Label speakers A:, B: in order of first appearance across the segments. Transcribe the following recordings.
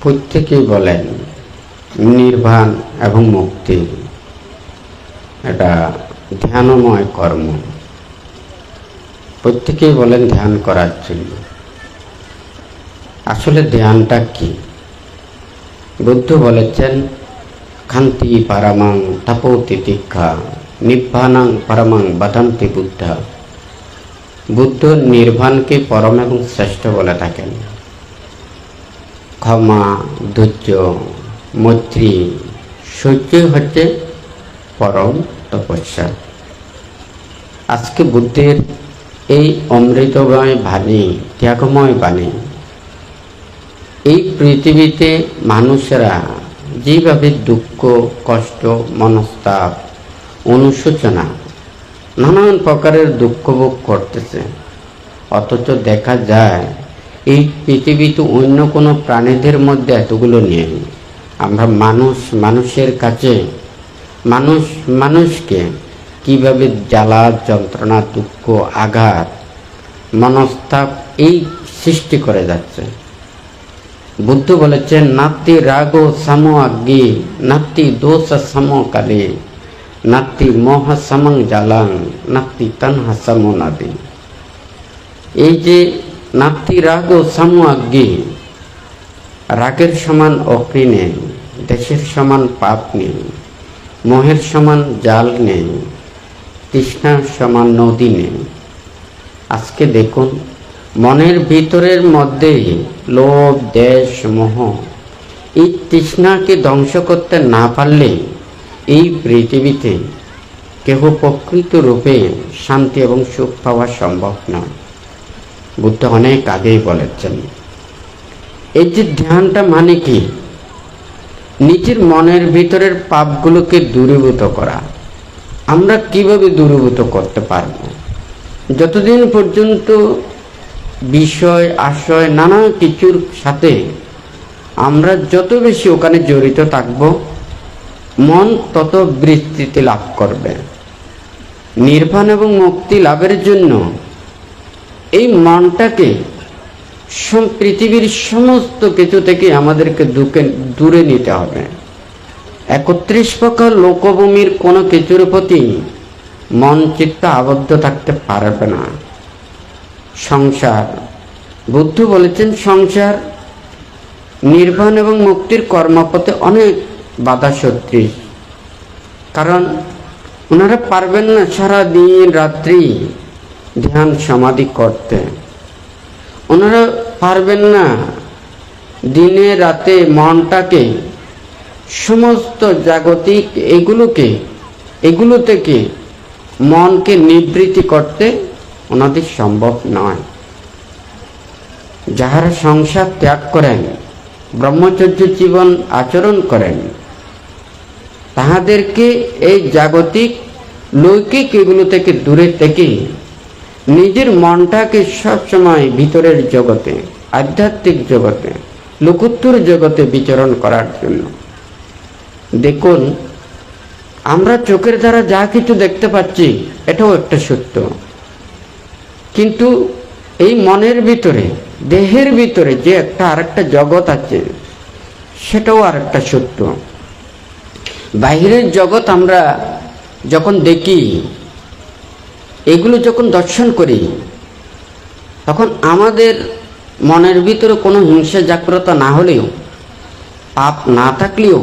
A: প্রত্যেকেই বলেন নির্বাণ এবং মুক্তি এটা ধ্যানময় কর্ম। প্রত্যেকেই বলেন ধ্যান করার জন্য। আসলে ধ্যানটা কি? বুদ্ধ বলেছেন খান্তি পারামাং তপো তিতিক্ষা নিব্বানাং পারামাং বাদান্তি বুদ্ধা। বুদ্ধ নির্বাণকে পরম এবং শ্রেষ্ঠ বলে থাকেন। ক্ষমা, ধৈর্য, মৈত্রী, সহ্য হচ্ছে পরম তপস্যা। আজকে বুদ্ধের এই অমৃতময় বাণী, ত্যাগময় বাণী, এই পৃথিবীতে মানুষেরা যেভাবে দুঃখ, কষ্ট, মনস্তাপ, অনুশোচনা, নানান প্রকারের দুঃখ ভোগ করতেছে, অথচ দেখা যায় এই পৃথিবীতে অন্য কোনো প্রাণীদের মধ্যে এতগুলো নেই। আমরা মানুষের কাছে মানুষকে কিভাবে জ্বালা, যন্ত্রণা, দুঃখ, আঘাত, মনস্তাপ এই সৃষ্টি করে যাচ্ছে। বুদ্ধ বলেছেন নাত্তি রাগ সাম আগ্নি নাত্তি দোষ সাম কালে নাত্তি মোহ সামং জালাং নাত্তি তন্হা সাম নাদি। এই যে নাত্তি রাগ সাম আগ্নি, রাগের সমান অগ্নি নেই, দেশের সমান পাপ নেই, মোহের সমান জাল নেই, তৃষ্ণার সমান নদী নেই। আজকে দেখুন মনের ভিতরের মধ্যে লোভ, দেশ, মোহ, এই তৃষ্ণাকে ধ্বংস করতে না পারলে এই পৃথিবীতে কেহ প্রকৃত রূপে শান্তি এবং সুখ পাওয়া সম্ভব নয়। বুদ্ধ অনেক আগেই বলেছেন। এই যে ধ্যানটা মানে কি? নিজের মনের ভিতরের পাপগুলোকে দূরীভূত করা। আমরা কিভাবে দূরীভূত করতে পারব? যতদিন পর্যন্ত বিষয়, আশয়, নানা কিছুর সাথে আমরা যত বেশি ওখানে জড়িত থাকব, মন তত বিস্তৃতি লাভ করবে। নির্বাণ এবং মুক্তি লাভের জন্য এই মনটাকে পৃথিবীর সমস্ত কিছু থেকে আমাদেরকে দূরে নিতে হবে। 31 প্রকার লোকভূমির কোনো কিছুর প্রতি মন চিত্ত আবদ্ধ থাকতে পারবে না। সংসার, বুদ্ধ বলেছেন সংসার নির্বাণ এবং মুক্তির কর্মপথে অনেক বাধা সদৃশ। কারণ ওনারা পারবেন না সারা দিন রাত্রি ধ্যান সমাধি করতে। ওনারা পারবেন না দিনে রাতে মনটাকে সমস্ত জাগতিক এগুলো থেকে মনকে নিবৃত্তি করতে ওনাদের সম্ভব নয়। যাহারা সংসার ত্যাগ করেন, ব্রহ্মচর্য জীবন আচরণ করেন, তাহাদেরকে এই জাগতিক লৌকিক এগুলো থেকে দূরে থেকে নিজের মনটাকে সবসময় ভিতরের জগতে, আধ্যাত্মিক জগতে, লোকোত্তর জগতে বিচরণ করার জন্য। দেখুন আমরা চোখের দ্বারা যা কিছু দেখতে পাচ্ছি এটাও একটা সত্য, কিন্তু এই মনের ভিতরে, দেহের ভিতরে যে আরেকটা জগৎ আছে সেটাও আরেকটা সত্য। বাহিরের জগৎ আমরা যখন দেখি, এগুলো যখন দর্শন করি, তখন আমাদের মনের ভিতরে কোনো হিংসা জাগ্রত না হলেও, পাপ না থাকলেও,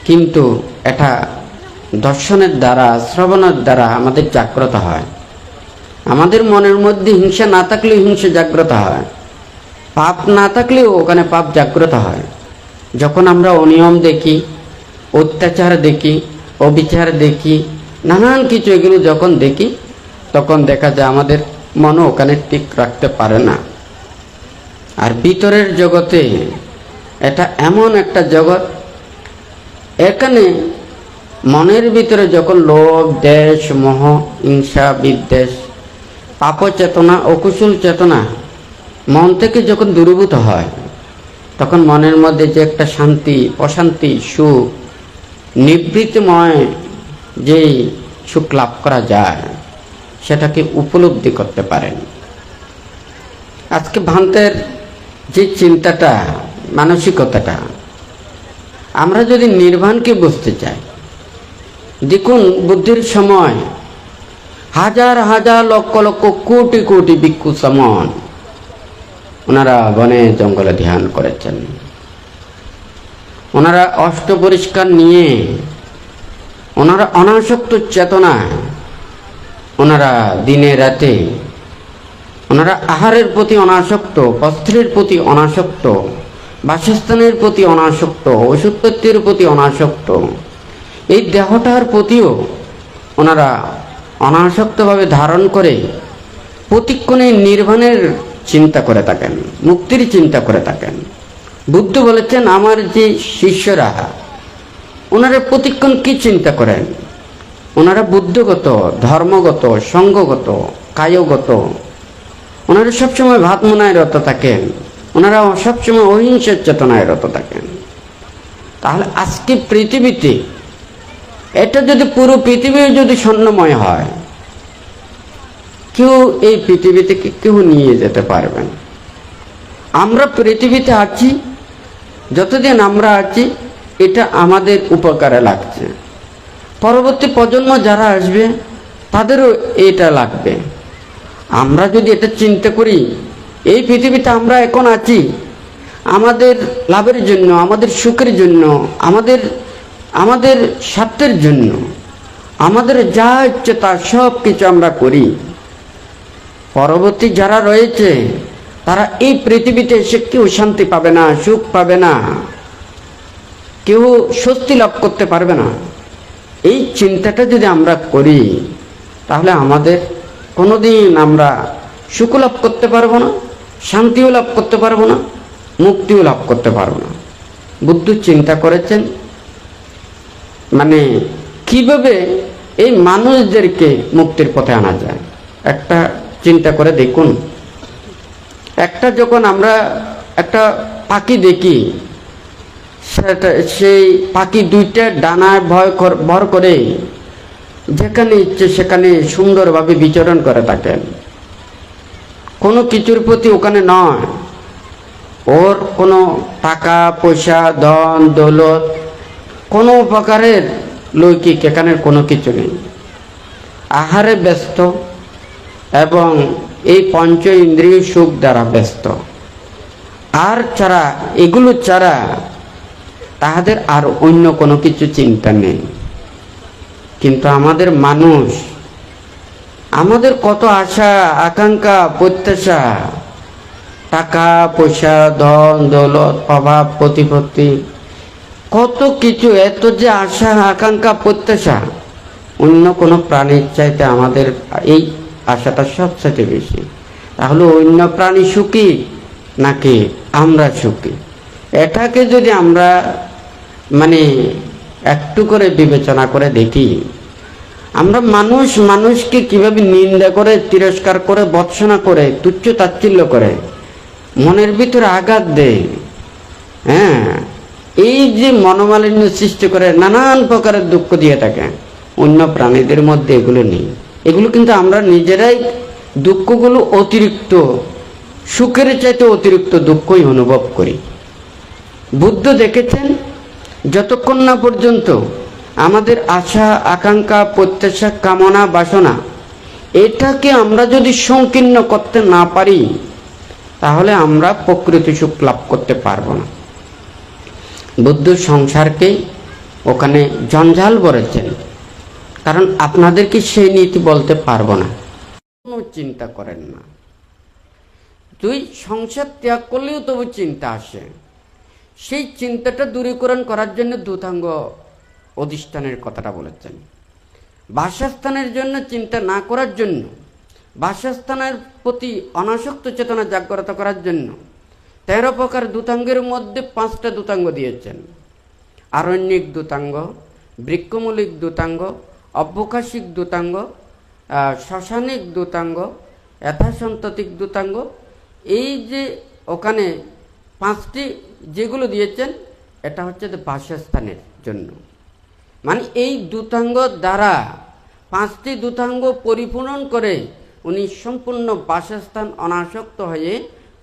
A: কিন্তু এটা দর্শনের দ্বারা, শ্রবণের দ্বারা আমাদের জাগ্রত হয়। আমাদের মনের মধ্যে হিংসা না থাকলেও হিংসা জাগ্রত হয়, পাপ না থাকলেও ওখানে পাপ জাগ্রত হয়। যখন আমরা অনিয়ম দেখি, অত্যাচার দেখি, অবিচার দেখি, নানান কিছু এগুলো যখন দেখি, তখন দেখা যায় আমাদের মনও ওখানে ঠিক রাখতে পারে না। আর ভিতরের জগতে এটা এমন একটা জগৎ, এখানে মনের ভিতরে যখন লোভ, দেশ, মোহ, হিংসা, বিদ্বেষ, পাপ চেতনা, অকুশল চেতনা মন থেকে যখন দূরীভূত হয়, তখন মনের মধ্যে যে একটা শান্তি, প্রশান্তি, সুখ, নিবৃত্তিময় যে সুখ লাভ করা যায়, সেটাকে উপলব্ধি করতে পারেন। আজকে ভ্রান্তের যে চিন্তাটা মানসিকতাটা, আমরা যদি নির্বাণকে বুঝতে চাই, দেখুন বুদ্ধির সময় হাজার হাজার লক্ষ লক্ষ কোটি কোটি ভিক্ষু সমন ওনারা বনে জঙ্গলে ধ্যান করেছেন। ওনারা অষ্ট পরিষ্কার নিয়ে, ওনারা অনাসক্ত চেতনায়, ওনারা দিনে রাতে, ওনারা আহারের প্রতি অনাসক্ত, বস্ত্রের প্রতি অনাসক্ত, বাসস্থানের প্রতি অনাসক্ত, ওষুধপত্রের প্রতি অনাসক্ত, এই দেহটার প্রতিও ওনারা অনাসক্তভাবে ধারণ করে প্রতিক্ষণে নির্বাণের চিন্তা করে থাকেন, মুক্তির চিন্তা করে থাকেন। বুদ্ধ বলেছেন, আমার যে শিষ্যরা ওনারা প্রতিক্ষণ কি চিন্তা করেন? ওনারা বুদ্ধগত, ধর্মগত, সঙ্গগত, কায়গত, ওনারা সবসময় ভাত মনায় রত থাকেন, ওনারা সবসময় অহিংসার চেতনায় রত থাকেন। তাহলে আজকে পৃথিবীতে এটা যদি পুরো পৃথিবী যদি স্বর্ণময় হয়, কেউ এই পৃথিবী থেকে কেউ নিয়ে যেতে পারবেন। আমরা পৃথিবীতে আছি, যতদিন আমরা আছি এটা আমাদের উপকারে লাগছে, পরবর্তী প্রজন্ম যারা আসবে তাদেরও এটা লাগবে। আমরা যদি এটা চিন্তা করি, এই পৃথিবীতে আমরা এখন আছি আমাদের লাভের জন্য, আমাদের সুখের জন্য, আমাদের স্বার্থের জন্য, আমাদের যা ইচ্ছে তা সব কিছু আমরা করি। পরবর্তী যারা রয়েছে তারা এই পৃথিবীতে এসে কেউ শান্তি পাবে না, সুখ পাবে না, কেউ স্বস্তি লাভ করতে পারবে না। এই চিন্তাটা যদি আমরা করি তাহলে আমাদের কোনোদিন আমরা সুখ লাভ করতে পারবো না, শান্তিও লাভ করতে পারবো না, মুক্তিও লাভ করতে পারবো না। বুদ্ধ চিন্তা করেছেন মানে কিভাবে এই মানুষদেরকে মুক্তির পথে আনা যায়। একটা চিন্তা করে দেখুন, একটা যখন আমরা একটা পাখি দেখি, সেই পাখি দুইটা ডানায় ভর করে যেখানে ইচ্ছে সেখানে সুন্দরভাবে বিচরণ করে থাকেন, কোনো কিছুর প্রতি ওখানে নয়, ওর কোনো টাকা পয়সা ধন দৌলত কোনো প্রকারের লৌকিক এখানে কোনো কিছু নেই, আহারে ব্যস্ত এবং এই পঞ্চ ইন্দ্রিয় সুখ দ্বারা ব্যস্ত। আর ছাড়া এগুলো ছাড়া তাহাদের আর অন্য কোনো কিছু চিন্তা নেই। কিন্তু আমাদের মানুষ, আমাদের কত আশা আকাঙ্ক্ষা প্রত্যাশা, টাকা পয়সা ধন দৌলত অভাব প্রতিপত্তি কত কিছু, এত যে আশা আকাঙ্ক্ষা প্রত্যাশা, অন্য কোনো প্রাণীর চাইতে আমাদের এই আশাটা সবচেয়ে বেশি। তাহলে অন্য প্রাণী সুখী নাকি আমরা সুখী? এটাকে যদি আমরা মানে একটু করে বিবেচনা করে দেখি, আমরা মানুষকে কিভাবে নিন্দা করে, তিরস্কার করে, ভৎসনা করে, তুচ্ছ তাচ্ছিল্য করে, মনের ভিতরে আঘাত দেয়, হ্যাঁ, এই যে মনোমালিন্য সৃষ্টি করে নানান প্রকারের দুঃখ দিয়ে থাকে, অন্য প্রাণীদের মধ্যে এগুলো নেই। এগুলো কিন্তু আমরা নিজেরাই দুঃখগুলো অতিরিক্ত, সুখের চাইতে অতিরিক্ত দুঃখই অনুভব করি। বুদ্ধ দেখেছেন যতক্ষণ না পর্যন্ত আমাদের আশা আকাঙ্ক্ষা প্রত্যাশা কামনা বাসনা এটাকে আমরা যদি সংকীর্ণ করতে না পারি তাহলে আমরা প্রকৃত সুখ লাভ করতে পারবো না। বুদ্ধ সংসারকে ওখানে জঞ্জাল বলেছেন, কারণ আপনাদেরকে সেই নীতি বলতে পারবো না, কোনো চিন্তা করেন না। তুই সংসার ত্যাগ করলেও তবু চিন্তা আসে, সেই চিন্তাটা দূরীকরণ করার জন্য দূতাঙ্গ অধিষ্ঠানের কথাটা বলেছেন। বাসস্থানের জন্য চিন্তা না করার জন্য, বাসস্থানের প্রতি অনাসক্ত চেতনা জাগ্রত করার জন্য 13 প্রকার দূতাঙ্গের মধ্যে 5টা দূতাঙ্গ দিয়েছেন। আরণ্যিক দূতাঙ্গ, বৃক্ষমূলিক দূতাঙ্গ, অবকাশিক দূতাঙ্গ, শ্মশানিক দূতাঙ্গ, যথাসন্ততিক দূতাঙ্গ। এই যে ওখানে 5টি যেগুলো দিয়েছেন এটা হচ্ছে বাসস্থানের জন্য। মানে এই দূতাঙ্গ দ্বারা 5টি দূতাঙ্গ পরিপূরণ করে উনি সম্পূর্ণ বাসস্থান অনাসক্ত হয়ে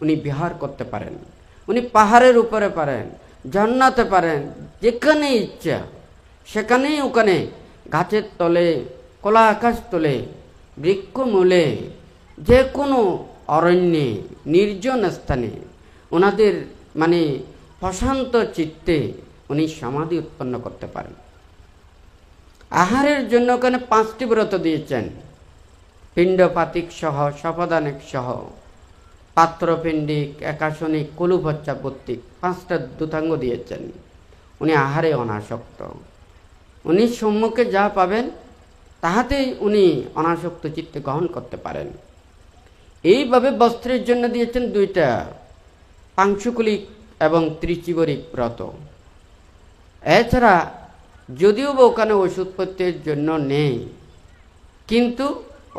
A: উনি বিহার করতে পারেন, উনি পাহাড়ের উপরে পারেন, ঝর্ণাতে পারেন, যেখানে ইচ্ছা সেখানেই ওখানে গাছের তলে, খোলা আকাশ তলে, বৃক্ষমূলে, যে কোনো অরণ্যে, নির্জন স্থানে ওনাদের মানে প্রশান্ত চিত্তে উনি সমাধি উৎপন্ন করতে পারেন। আহারের জন্য ওখানে 5টি ব্রত দিয়েছেন, পিণ্ডপাতিক সহ, শপদানিক সহ, পাত্রপিণ্ডিক, একাশনিক, কলুভচ্চাপত্তিক, 5টা দুতাঙ্গ দিয়েছেন। উনি আহারে অনাসক্ত, উনি সম্মুখে যা পাবেন তাহাতেই উনি অনাসক্ত চিত্তে গ্রহণ করতে পারেন। এইভাবে বস্ত্রের জন্য দিয়েছেন 2টা, পাংশুকুলিক এবং ত্রিচিবরিক ব্রত। এছাড়া যদিও বা ওখানে ওষুধপত্রের জন্য নেই, কিন্তু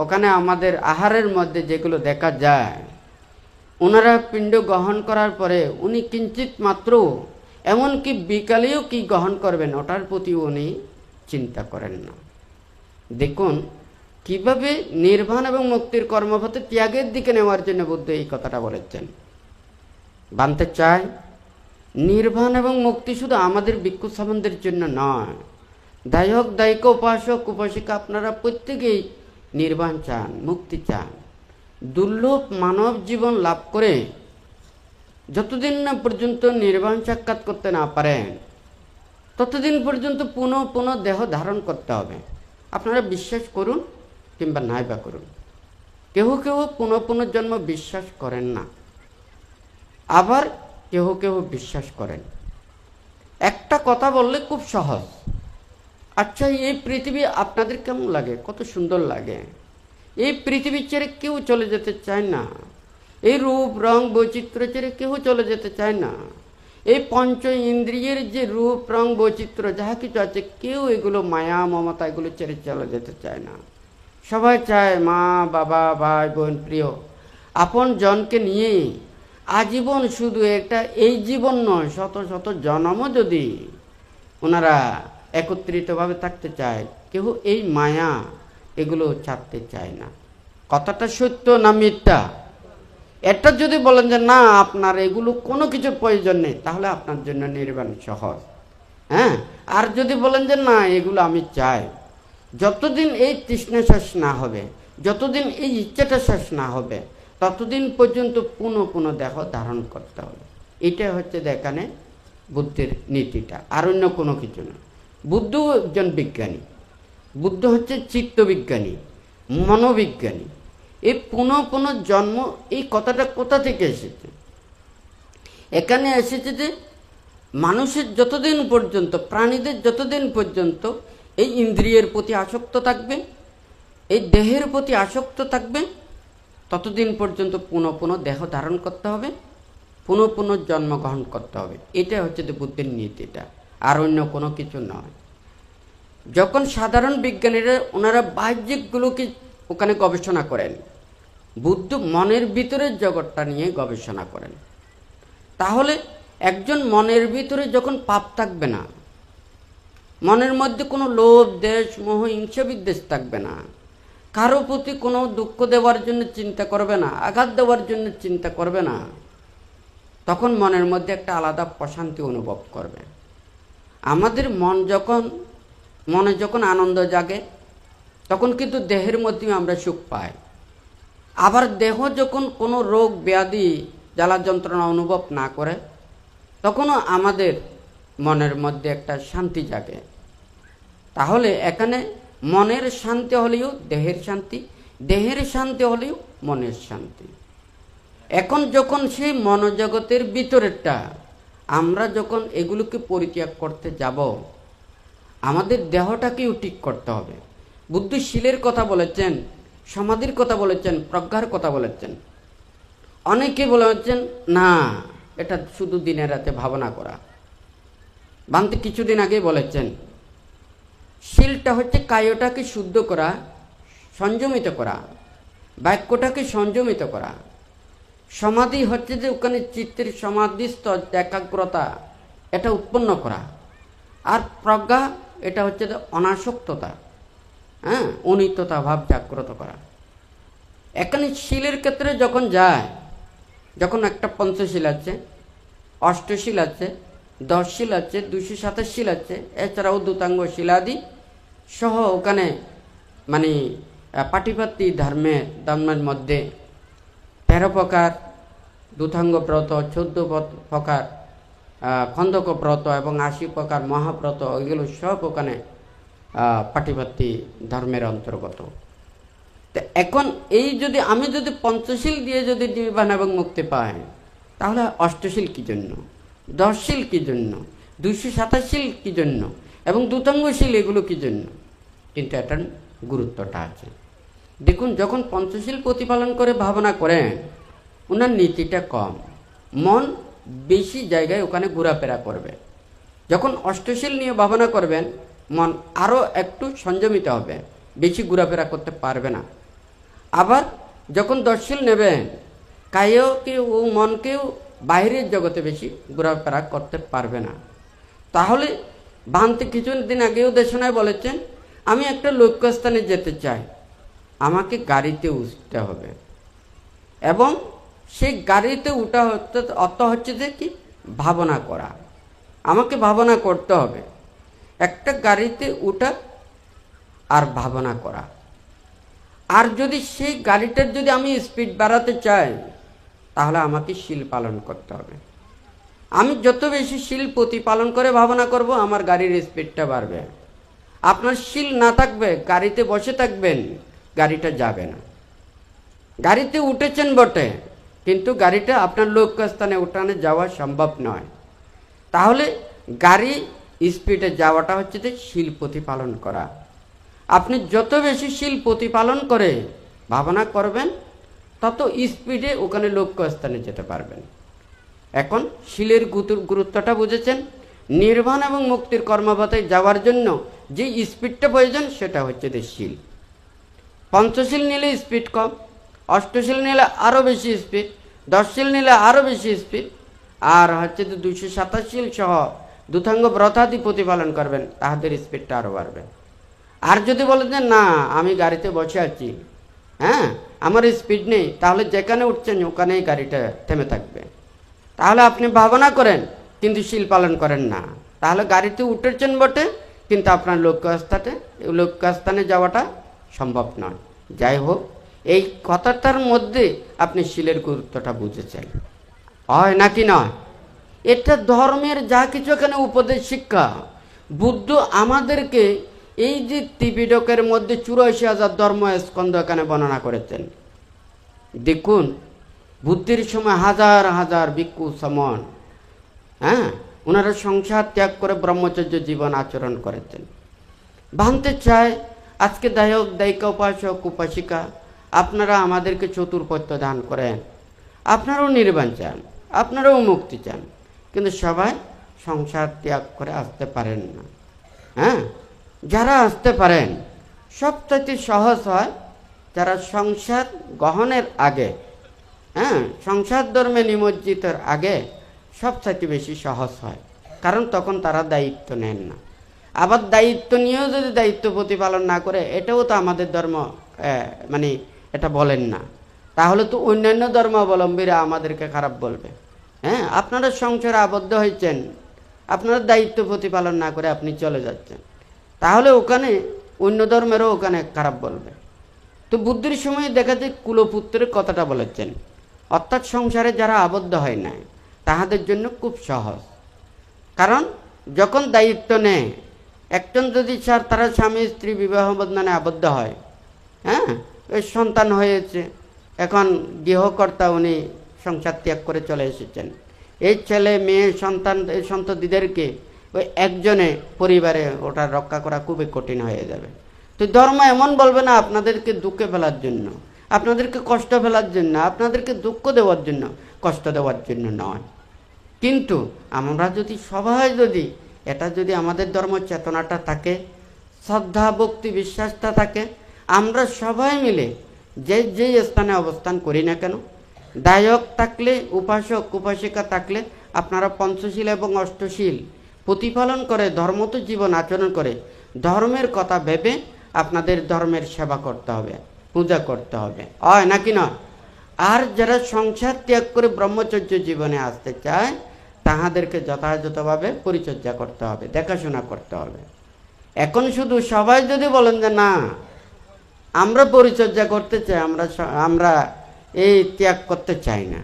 A: ওখানে আমাদের আহারের মধ্যে যেগুলো দেখা যায়, ওনারা পিণ্ড গ্রহণ করার পরে উনি কিঞ্চিত মাত্র, এমনকি বিকালেও কি গ্রহণ করবেন ওটার প্রতি উনি চিন্তা করেন না। দেখুন কিভাবে নির্বাণ এবং মুক্তির কর্মপথে ত্যাগের দিকে নেওয়ার জন্য বুদ্ধ এই কথাটা বলেছেন। বানতে চায় নির্বাণ এবং মুক্তি শুধু আমাদের ভিক্ষু সম্বন্ধের জন্য নয়, দায়ক দায়িকা, উপাসক উপাসিকা আপনারা প্রত্যেকেই নির্বাণ চান, মুক্তি চান। দুর্লভ মানব জীবন লাভ করে যতদিন না পর্যন্ত নির্বাণ সাক্ষাৎ করতে না পারেন, ততদিন পর্যন্ত পুনঃ পুনঃ দেহ ধারণ করতে হবে। আপনারা বিশ্বাস করুন কিংবা নাই বা করুন, কেহ কেহ পুনঃ পুনঃ জন্ম বিশ্বাস করেন না, আবার কেহ কেহ বিশ্বাস করেন। একটা কথা বললে খুব সহজ, আচ্ছা এই পৃথিবী আপনাদের কেমন লাগে? কত সুন্দর লাগে। এই পৃথিবী ছেড়ে কেউ চলে যেতে চায় না, এই রূপ রং বৈচিত্র্য ছেড়ে কেউ চলে যেতে চায় না। এই পঞ্চ ইন্দ্রিয়ের যে রূপ রং বৈচিত্র্য যাহা কিছু আছে, কেউ এগুলো মায়া মমতা এগুলো ছেড়ে চলে যেতে চায় না। সবাই চায় মা বাবা ভাই বোন প্রিয় আপন জনকে নিয়ে আজীবন, শুধু একটা এই জীবন নয়, শত শত জন্মও যদি ওনারা একত্রিতভাবে থাকতে চায়, কেউ এই মায়া এগুলো ছাড়তে চায় না। কথাটা সত্য না মিথ্যা? এটা যদি বলেন যে না আপনার এগুলো কোনো কিছুর প্রয়োজন নেই, তাহলে আপনার জন্য নির্বাণ সহজ। হ্যাঁ, আর যদি বলেন যে না এগুলো আমি চাই, যতদিন এই তৃষ্ণা শেষ না হবে, যতদিন এই ইচ্ছাটা শেষ না হবে, ততদিন পর্যন্ত পুনঃ পুনঃ দেহ ধারণ করতে হবে। এটা হচ্ছে এখানে বুদ্ধের নীতিটা, আর অন্য কোনো কিছু না। বুদ্ধ একজন বিজ্ঞানী, বুদ্ধ হচ্ছে চিত্তবিজ্ঞানী, মনোবিজ্ঞানী। এই পুনঃ পুনঃ জন্ম, এই কথাটা কোথা থেকে এসেছে? এখানে এসেছে যে মানুষের যতদিন পর্যন্ত, প্রাণীদের যতদিন পর্যন্ত এই ইন্দ্রিয়ের প্রতি আসক্ত থাকবে, এই দেহের প্রতি আসক্ত থাকবে, ততদিন পর্যন্ত পুনঃ পুনঃ দেহ ধারণ করতে হবে, পুনঃ পুনঃ জন্মগ্রহণ করতে হবে। এটা হচ্ছে যে বুদ্ধের নীতিটা, আর অন্য কোনো কিছু নয়। যখন সাধারণ বিজ্ঞানীরা ওনারা বাহ্যিকগুলোকে ওখানে গবেষণা করেন, বুদ্ধ মনের ভিতরের জগৎটা নিয়ে গবেষণা করেন। তাহলে একজন মনের ভিতরে যখন পাপ থাকবে না, মনের মধ্যে কোনো লোভ দেশ মোহ হিংসা বিদ্বেষ থাকবে না, কারো প্রতি কোনো দুঃখ দেওয়ার জন্য চিন্তা করবে না, আঘাত দেওয়ার জন্য চিন্তা করবে না, তখন মনের মধ্যে একটা আলাদা প্রশান্তি অনুভব করবে। আমাদের মনে যখন আনন্দ জাগে, তখন কিন্তু দেহের মধ্যে আমরা সুখ পাই। আবার দেহ যখন কোনো রোগ ব্যাধি জ্বালা যন্ত্রণা অনুভব না করে, তখনও আমাদের মনের মধ্যে একটা শান্তি জাগে। তাহলে এখানে মনের শান্তি হলেও দেহের শান্তি, দেহের শান্তি হলেও মনের শান্তি। এখন যখন সেই মনোজগতের ভিতরেরটা আমরা যখন এগুলোকে পরিত্যাগ করতে যাব, আমাদের দেহটাকেও ঠিক করতে হবে। বুদ্ধ শীলের কথা বলেছেন, সমাধির কথা বলেছেন, প্রজ্ঞার কথা বলেছেন। অনেকে বলেছেন না এটা শুধু দিনে রাতে ভাবনা করা। বান্তে কিছুদিন আগে বলেছেন শীলটা হচ্ছে কায়টাকে শুদ্ধ করা, সংযমিত করা, বাক্যটাকে সংযমিত করা। সমাধি হচ্ছে যে ওখানে চিত্তের সমাধিস্থ একাগ্রতা এটা উৎপন্ন করা। আর প্রজ্ঞা এটা হচ্ছে যে অনাসক্ততা, হ্যাঁ, অনিত্যতা ভাব জাগ্রত করা। এখানে শীলের ক্ষেত্রে যখন যায়, যখন একটা পঞ্চশীল আছে, অষ্টশীল আছে, 10 শিল আছে, 227 শিল আছে, এছাড়াও দূতাঙ্গ শিলাদি সহ ওখানে মানে পাটিপাতি ধর্মের মধ্যে 13 প্রকার দূতাঙ্গ ব্রত, 14 প্রকার খন্দক ব্রত এবং 80 প্রকার মহাব্রত, এগুলো সব ওখানে পাটিপাতি ধর্মের অন্তর্গত। তো এখন এই যদি আমি যদি পঞ্চশীল দিয়ে যদি নির্বাণ এবং মুক্তি পাই, তাহলে অষ্টশীল কি জন্য, 10 শিল কি জন্য, 227 শিল কি জন্য এবং দূতাঙ্গশীল এগুলো কি জন্য? কিন্তু এটার গুরুত্বটা আছে। দেখুন, যখন পঞ্চশীল প্রতিপালন করে ভাবনা করেন, ওনার নীতিটা কম, মন বেশি জায়গায় ওখানে ঘোরাফেরা করবে। যখন অষ্টশীল নিয়ে ভাবনা করবেন, মন আরও একটু সংযমিত হবে, বেশি ঘোরাফেরা করতে পারবে না। আবার যখন 10 শিল নেবেন, কায়েও ও মনকেও বাইরের জগতে বেশি ঘোরাফেরা করতে পারবে না। তাহলে ভান্তি কিছুদিন আগেও দেশনায় বলেছেন, আমি একটা লক্ষ্যস্থানে যেতে চাই, আমাকে গাড়িতে উঠতে হবে এবং সেই গাড়িতে উঠা অর্থ হচ্ছে যে কি, ভাবনা করা। আমাকে ভাবনা করতে হবে, একটা গাড়িতে উঠা আর ভাবনা করা। আর যদি সেই গাড়িটার যদি আমি স্পিড বাড়াতে চাই, তাহলে আমাকে শীল পালন করতে হবে। আমি যত বেশি শীল প্রতিপালন করে ভাবনা করব, আমার গাড়ির স্পিডটা বাড়বে। আপনার শীল না থাকবে, গাড়িতে বসে থাকবেন, গাড়িটা যাবে না। গাড়িতে উঠেছেন বটে, কিন্তু গাড়িটা আপনার লক্ষ্যস্থানে উঠানে যাওয়া সম্ভব নয়। তাহলে গাড়ি স্পিডে যাওয়াটা হচ্ছে যে শীল প্রতিপালন করা। আপনি যত বেশি শীল প্রতিপালন করে ভাবনা করবেন, তত স্পিডে ওখানে লক্ষ্যস্থানে যেতে পারবেন। এখন শীলের গুরুত্বটা বুঝেছেন। নির্বাণ এবং মুক্তির কর্মপথে যাওয়ার জন্য যে স্পিডটা প্রয়োজন, সেটা হচ্ছে যে শীল। পঞ্চশীল নিলে স্পিড কম, অষ্টশীল নিলে আরও বেশি স্পিড, 10 শিল নিলে আরও বেশি স্পিড, আর হচ্ছে যে 227 শিল সহ দূতাঙ্গ ব্রতাদি প্রতিপালন করবেন, তাহাদের স্পিডটা আরও বাড়বে। আর যদি বলেন যে না, আমি গাড়িতে বসে আছি, হ্যাঁ, আমার স্পিড নেই, তাহলে যেখানে উঠছেন ওখানেই গাড়িটা থেমে থাকবে। তাহলে আপনি ভাবনা করেন কিন্তু শীল পালন করেন না, তাহলে গাড়িতে উঠেছেন বটে, কিন্তু আপনার লক্ষ্যস্থানে যাওয়াটা সম্ভব নয়। যাই হোক, এই কথাটার মধ্যে আপনি শীলের গুরুত্বটা বুঝেছেন, হয় নাকি নয়? এটা ধর্মের যা কিছু এখানে উপদেশ শিক্ষা, বুদ্ধ আমাদেরকে এই যে ত্রিপিটকের মধ্যে 84,000 ধর্ম স্কন্ধ এখানে বর্ণনা করেছেন। দেখুন, বুদ্ধির সময় হাজার হাজার ভিক্ষু সমন, হ্যাঁ, ওনারা সংসার ত্যাগ করে ব্রহ্মচর্য জীবন আচরণ করেছেন। ভাবতে চায় আজকে দায়িকা উপাসক উপাসিকা, আপনারা আমাদেরকে চতুর্পত্য দান করেন, আপনারাও নির্বাণ চান, আপনারাও মুক্তি চান, কিন্তু সবাই সংসার ত্যাগ করে আসতে পারেন না। হ্যাঁ, যারা আসতে পারেন, সবথেকে সহজ হয় যারা সংসার গ্রহণের আগে, হ্যাঁ, সংসার ধর্মে নিমজ্জিতের আগে সবথেকে বেশি সহজ হয়, কারণ তখন তারা দায়িত্ব নেন না। আবার দায়িত্ব নিয়েও যদি দায়িত্ব প্রতিপালন না করে, এটাও তো আমাদের ধর্ম মানে এটা বলেন না, তাহলে তো অন্যান্য ধর্মাবলম্বীরা আমাদেরকে খারাপ বলবে। হ্যাঁ, আপনারা সংসারে আবদ্ধ হয়েছেন, আপনারা দায়িত্ব প্রতিপালন না করে আপনি চলে যাচ্ছেন, তাহলে ওখানে অন্য ধর্মেরও ওখানে খারাপ বলবে। তো বুদ্ধির সময় দেখা যায় কুলপুত্রের কথাটা বলেছেন, অর্থাৎ সংসারে যারা আবদ্ধ হয় না তাহাদের জন্য খুব সহজ। কারণ যখন দায়িত্ব নেয়, একজন যদি তারা স্বামী স্ত্রী বিবাহ বন্ধনে আবদ্ধ হয়, হ্যাঁ, ওই সন্তান হয়েছে, এখন গৃহকর্তা উনি সংসার ত্যাগ করে চলে এসেছেন, এই ছেলে মেয়ে সন্তান এই সন্ততিদেরকে ওই একজনে পরিবারে ওটা রক্ষা করা খুবই কঠিন হয়ে যাবে। তো ধর্ম এমন বলবে না আপনাদেরকে দুঃখে ফেলার জন্য, আপনাদেরকে কষ্ট ফেলার জন্য, আপনাদেরকে দুঃখ দেওয়ার জন্য, কষ্ট দেওয়ার জন্য নয়। কিন্তু আমরা যদি সবাই যদি এটা যদি আমাদের ধর্ম চেতনাটা থাকে, শ্রদ্ধা ভক্তি বিশ্বাসটা থাকে, আমরা সবাই মিলে যে স্থানে অবস্থান করি না কেন, দায়ক থাকলে, উপাসক উপাসিকা থাকলে, আপনারা পঞ্চশীল এবং অষ্টশীল প্রতিপালন করে ধর্মত জীবন আচরণ করে ধর্মের কথা ভেবে আপনাদের ধর্মের সেবা করতে হবে, পূজা করতে হবে, হয় নাকি নয়? আর যারা সংসার ত্যাগ করে ব্রহ্মচর্য জীবনে আসতে চায়, তাহাদেরকে যথাযথভাবে পরিচর্যা করতে হবে, দেখাশোনা করতে হবে। এখন শুধু সবাই যদি বলেন যে না আমরা পরিচর্যা করতে চাই, আমরা এই ত্যাগ করতে চাই না,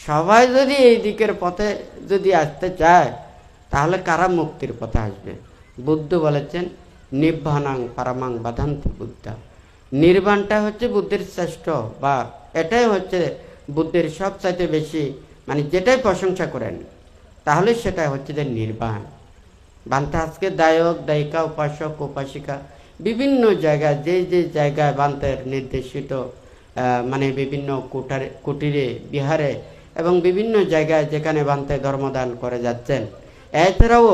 A: সবাই যদি এই দিকের পথে যদি আসতে চায়, তাহলে কারা মুক্তির পথে আসবে? বুদ্ধ বলেছেন নিব্বানাং পারমাং বাধান্তি বুদ্ধা। নির্বাণটা হচ্ছে বুদ্ধির শ্রেষ্ঠ, বা এটাই হচ্ছে বুদ্ধির সবচাইতে বেশি, মানে যেটাই প্রশংসা করেন তাহলে সেটা হচ্ছে যে নির্বাণ। বান্তে আজকে দায়ক দায়িকা উপাসক উপাসিকা বিভিন্ন জায়গায় যে যে জায়গায় বান্তের নির্দেশিত মানে বিভিন্ন কুটিরে বিহারে এবং বিভিন্ন জায়গায় যেখানে বান্তে ধর্মদান করে যাচ্ছেন, এছাড়াও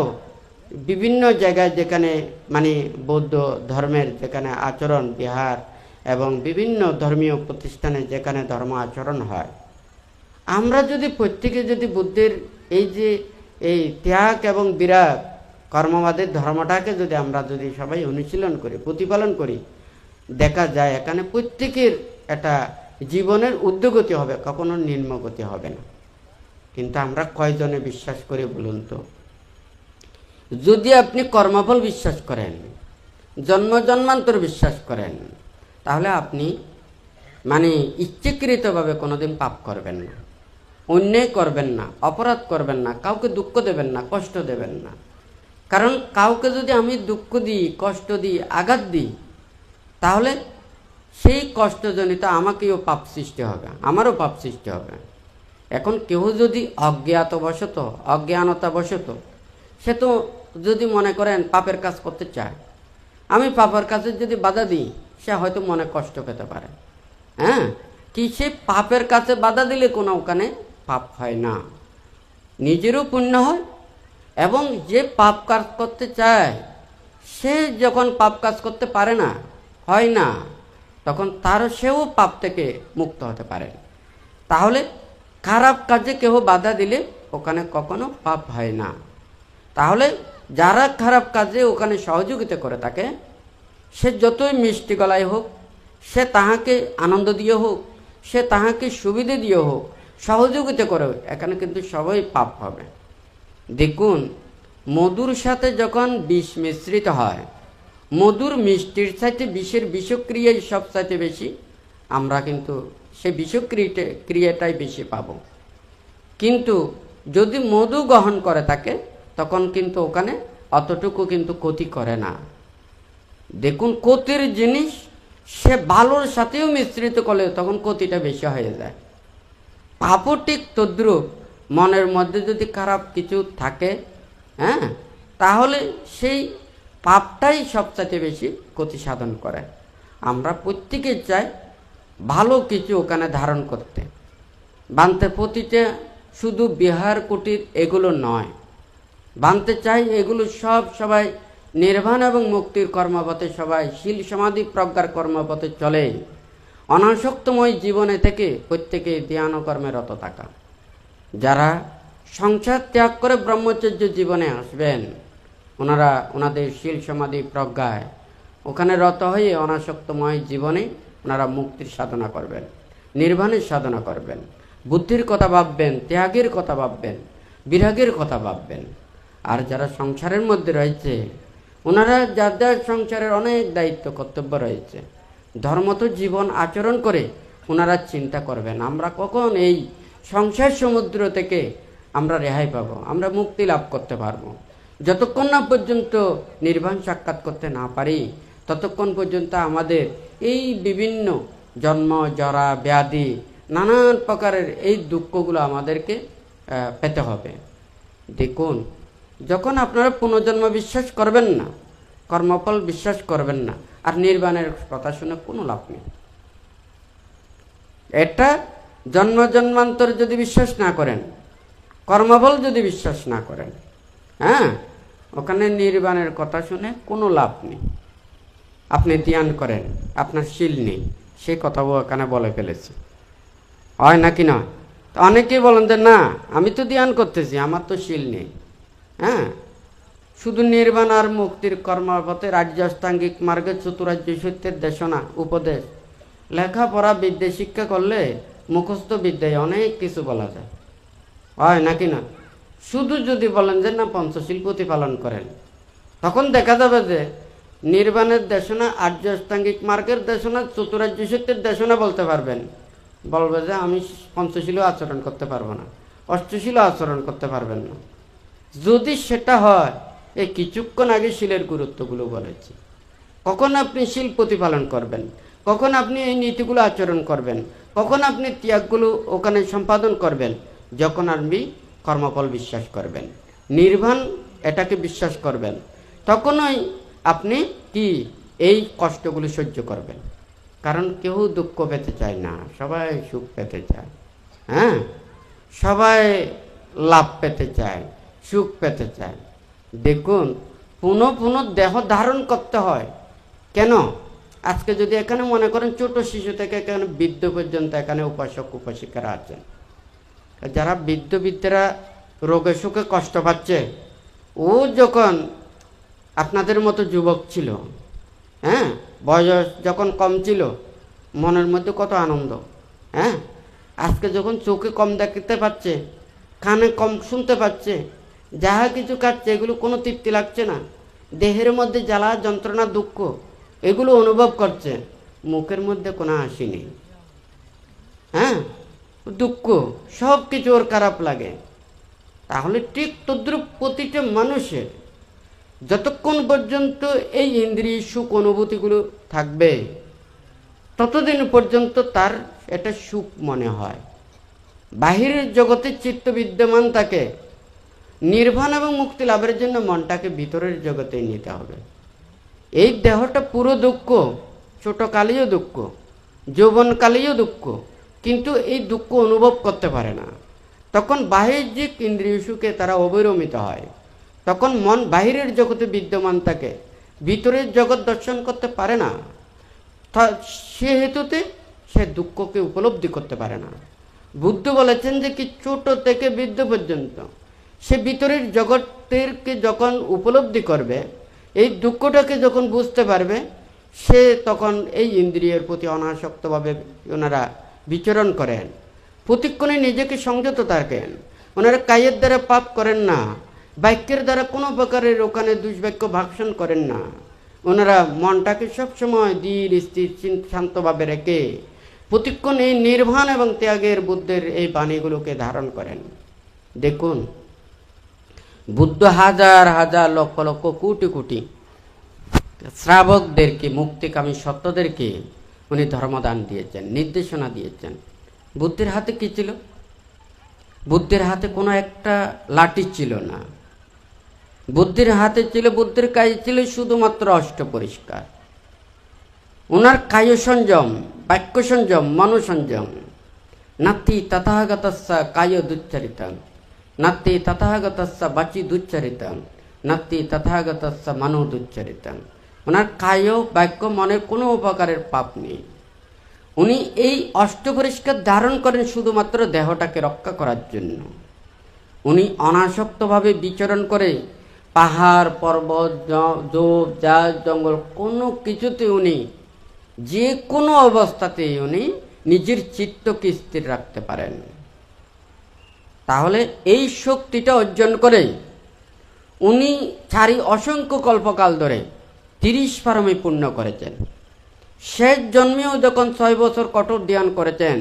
A: বিভিন্ন জায়গায় যেখানে মানে বৌদ্ধ ধর্মের যেখানে আচরণ বিহার এবং বিভিন্ন ধর্মীয় প্রতিষ্ঠানে যেখানে ধর্ম আচরণ হয়, আমরা যদি প্রত্যেকে যদি বুদ্ধের এই যে এই ত্যাগ এবং বিরাগ কর্মবাদের ধর্মটাকে যদি আমরা যদি সবাই অনুশীলন করি, প্রতিপালন করি, দেখা যায় এখানে প্রত্যেকের একটা জীবনের ঊর্ধ্বগতি হবে, কখনো নিম্নগতি হবে না। কিন্তু আমরা কয়জনে বিশ্বাস করি বলুন তো? যদি আপনি কর্মফল বিশ্বাস করেন, জন্ম জন্মান্তর বিশ্বাস করেন, তাহলে আপনি মানে ইচ্ছাকৃতভাবে কোনোদিন পাপ করবেন না, অন্যায় করবেন না, অপরাধ করবেন না, কাউকে দুঃখ দেবেন না, কষ্ট দেবেন না। কারণ কাউকে যদি আমি দুঃখ দিই, কষ্ট দিই, আঘাত দিই, তাহলে সেই কষ্টজনিত আমাকেও পাপ সৃষ্টি হবে, আমারও পাপ সৃষ্টি হবে। এখন কেউ যদি অজ্ঞানতাবশত সে তো যদি মনে করেন পাপের কাজ করতে চায়, আমি পাপের কাজে যদি বাধা দিই, সে হয়তো মনে কষ্ট পেতে পারে। হ্যাঁ, কি সে পাপের কাছে বাধা দিলে কোনো ওখানে পাপ হয় না, নিজেরও পুণ্য হয়, এবং যে পাপ কাজ করতে চায় সে যখন পাপ কাজ করতে পারে না, হয় না, তখন সেও পাপ থেকে মুক্ত হতে পারে। তাহলে খারাপ কাজে কেউ বাধা দিলে ওখানে কখনো পাপ হয় না। তাহলে যারা খারাপ কাজে ওখানে সহযোগিতা করে থাকে, সে যতই মিষ্টি গলায় হোক, সে তাহাকে আনন্দ দিয়ে হোক, সে তাহাকে সুবিধে দিয়ে হোক, সহযোগিতা করে, এখানে কিন্তু সবাই পাপ হবে। দেখুন, মধুর সাথে যখন বিষ মিশ্রিত হয়, মধুর মিষ্টির চাইতে বিষের বিষক্রিয়াই সব চাইতে বেশি, আমরা কিন্তু সেই বিষক্রিয়াটাই বেশি পাবো। কিন্তু যদি মধু গ্রহণ করে থাকে, তখন কিন্তু ওখানে অতটুকু কিন্তু ক্ষতি করে না। দেখুন, ক্ষতির জিনিস সে ভালোর সাথেও মিশ্রিত করলে তখন ক্ষতিটা বেশি হয়ে যায়। পাপও ঠিক তদ্রূপ, মনের মধ্যে যদি খারাপ কিছু থাকে, হ্যাঁ, তাহলে সেই পাপটাই সবচাইতে বেশি ক্ষতি সাধন করে। আমরা প্রত্যেকে চাই ভালো কিছু ওখানে ধারণ করতে। বানতে প্রতিটা শুধু বিহার কুটির এগুলো নয়, বানতে চাই এগুলো সবাই নির্বাণ এবং মুক্তির কর্মপথে, সবাই শীল সমাধি প্রজ্ঞার কর্মপথে চলে অনাসক্তময় জীবনে থেকে প্রত্যেকে ধ্যান কর্মে রত থাকা। যারা সংসার ত্যাগ করে ব্রহ্মচর্য জীবনে আসবেন, ওনাদের শীল সমাধি প্রজ্ঞায় ওখানে রত হয়ে অনাসক্তময় জীবনে ওনারা মুক্তির সাধনা করবেন, নির্বাণের সাধনা করবেন, বুদ্ধির কথা ভাববেন, ত্যাগের কথা ভাববেন, বিরাগের কথা ভাববেন। আর যারা সংসারের মধ্যে রয়েছে, ওনারা যাদের সংসারের অনেক দায়িত্ব কর্তব্য রয়েছে, ধর্মত জীবন আচরণ করে ওনারা চিন্তা করবেন আমরা কখন এই সংসার সমুদ্র থেকে আমরা রেহাই পাবো, আমরা মুক্তি লাভ করতে পারবো। যতক্ষণ না পর্যন্ত নির্বাণ সাক্ষাৎ করতে না পারি, ততক্ষণ পর্যন্ত আমাদের এই বিভিন্ন জন্ম জরা ব্যাধি নানান প্রকারের এই দুঃখগুলো আমাদেরকে পেতে হবে। দেখুন, যখন আপনারা পুনর্জন্ম বিশ্বাস করবেন না, কর্মফল বিশ্বাস করবেন না, আর নির্বাণের কথা শুনে কোনো লাভ নেই। এটা জন্ম জন্মান্তর যদি বিশ্বাস না করেন, কর্মফল যদি বিশ্বাস না করেন, হ্যাঁ, ওখানে নির্বাণের কথা শুনে কোনো লাভ নেই। আপনি ধ্যান করেন, আপনার শীল নেই, সেই কথাও ওখানে বলে ফেলেছে, হয় নাকি না? অনেকেই বলেন যে না আমি তো ধ্যান করতেছি, আমার তো শীল নেই। হ্যাঁ, শুধু নির্বাণ আর মুক্তির কর্মপথে রাজ্যাস্তাঙ্গিক মার্গে চতুরাজ্য সত্যের দেশনা উপদেশ, লেখাপড়া বিদ্যা শিক্ষা করলে মুখস্থ বিদ্যায় অনেক কিছু বলা যায়, হয় নাকি না? শুধু যদি বলেন যে না পঞ্চশীল প্রতিপালন করেন, তখন দেখা যাবে যে নির্বাণের দেশনা, আর্য অষ্টাঙ্গিক মার্গের দেশনা, চতুরার্য সত্যের দেশনা বলতে পারবেন, বলবে যে আমি পঞ্চশীলও আচরণ করতে পারবো না, অষ্টশীলও আচরণ করতে পারবেন না। যদি সেটা হয়, এই কিছুক্ষণ আগে শীলের গুরুত্বগুলো বলেছি। কখন আপনি শীল প্রতিপালন করবেন, কখন আপনি এই নীতিগুলো আচরণ করবেন, কখন আপনি ত্যাগগুলো ওখানে সম্পাদন করবেন, যখন আপনি কর্মফল বিশ্বাস করবেন, নির্বাণ এটাকে বিশ্বাস করবেন, তখনই আপনি কি এই কষ্টগুলো সহ্য করবেন। কারণ কেউ দুঃখ পেতে চায় না, সবাই সুখ পেতে চায়। হ্যাঁ, সবাই লাভ পেতে চায়, সুখ পেতে চায়। দেখুন, পুনঃ পুনঃ দেহ ধারণ করতে হয় কেন? আজকে যদি এখানে মনে করেন ছোট শিশু থেকে এখানে বৃদ্ধ পর্যন্ত এখানে উপাসক উপাসিকারা আছেন, যারা বৃদ্ধরা রোগে সুখে কষ্ট পাচ্ছে, ও যখন আপনাদের মতো যুবক ছিল, হ্যাঁ, বয়স যখন কম ছিল, মনের মধ্যে কত আনন্দ। হ্যাঁ, আজকে যখন চোখে কম দেখতে পাচ্ছে, কানে কম শুনতে পাচ্ছে, যাহা কিছু খাচ্ছে, এগুলো কোনো তৃপ্তি লাগছে না, দেহের মধ্যে জ্বালা যন্ত্রণা দুঃখ এগুলো অনুভব করছে, মুখের মধ্যে কোনো হাসি নেই। হ্যাঁ, দুঃখ সব কিছু ওর খারাপ লাগে। তাহলে ঠিক তদ্রুপ প্রতিটা মানুষের যতক্ষণ পর্যন্ত এই ইন্দ্রিয় সুখ অনুভূতিগুলো থাকবে, ততদিন পর্যন্ত তার এটা সুখ মনে হয়। বাহিরের জগতে চিত্ত বিদ্যমান থাকে, নির্বাণ এবং মুক্তি লাভের জন্য মনটাকে ভিতরের জগতেই নিতে হবে। এই দেহটা পুরো দুঃখ, ছোটকালেও দুঃখ, যৌবনকালেও দুঃখ, কিন্তু এই দুঃখ অনুভব করতে পারে না। তখন বাহ্যিক ইন্দ্রিয় সুখে তারা অবিরমিত হয়। তখন মন বাহিরের জগতে বিদ্যমান থাকে, ভিতরের জগৎ দর্শন করতে পারে না। সে হেতুতে সে দুঃখকে উপলব্ধি করতে পারে না। বুদ্ধ বলেছেন যে কি ছোট থেকে বৃদ্ধ পর্যন্ত সে ভিতরের জগতেরকে যখন উপলব্ধি করবে, এই দুঃখটাকে যখন বুঝতে পারবে, সে তখন এই ইন্দ্রিয়ের প্রতি অনাসক্তভাবে ওনারা বিচরণ করেন, প্রতিক্ষণে নিজেকে সংযত থাকেন। ওনারা কায়ের দ্বারা পাপ করেন না, বাক্যের দ্বারা কোনো প্রকারের ওখানে দুষ্বাক্য ভাষণ করেন না। ওনারা মনটাকে সবসময় ধীর স্থির শান্তভাবে রেখে প্রতিক্ষণ এই নির্বাণ এবং ত্যাগের বুদ্ধের এই বাণীগুলোকে ধারণ করেন। দেখুন, বুদ্ধ হাজার হাজার লক্ষ লক্ষ কোটি কোটি শ্রাবকদেরকে, মুক্তিকামী সত্যদেরকে উনি ধর্মদান দিয়েছেন, নির্দেশনা দিয়েছেন। বুদ্ধের হাতে কি ছিল? বুদ্ধের হাতে কোনো একটা লাঠি ছিল না। বুদ্ধের হাতে ছিল, বুদ্ধের কাজ ছিল শুধুমাত্র অষ্ট পরিষ্কার। ওনার কায় সংযম, বাক্য সংযম, মনোসংযম। নাতি তথাগতস্য কায় দুচ্চারিতং, নাতি তথাগতস্য বাচি দুচ্চারিতং, নাতি তথাগতস্য মনো দুচ্চারিতং। ওনার কায় বাক্য মনের কোনো উপকারের পাপ নেই। উনি এই অষ্টপরিষ্কার ধারণ করেন শুধুমাত্র দেহটাকে রক্ষা করার জন্য। উনি অনাসক্তভাবে বিচরণ করে পাহাড় পর্বত ঝোপ ঝাড় জঙ্গল কোনো কিছুতে উনি যে কোনো অবস্থাতেই উনি নিজের চিত্তকে স্থির রাখতে পারেন। তাহলে এই শক্তিটা অর্জন করে উনি চারি অসংখ্য কল্পকাল ধরে 30 পারমী পূর্ণ করেছেন। শেষ জন্মেও যখন 6 বছর কঠোর ধ্যান করেছেন,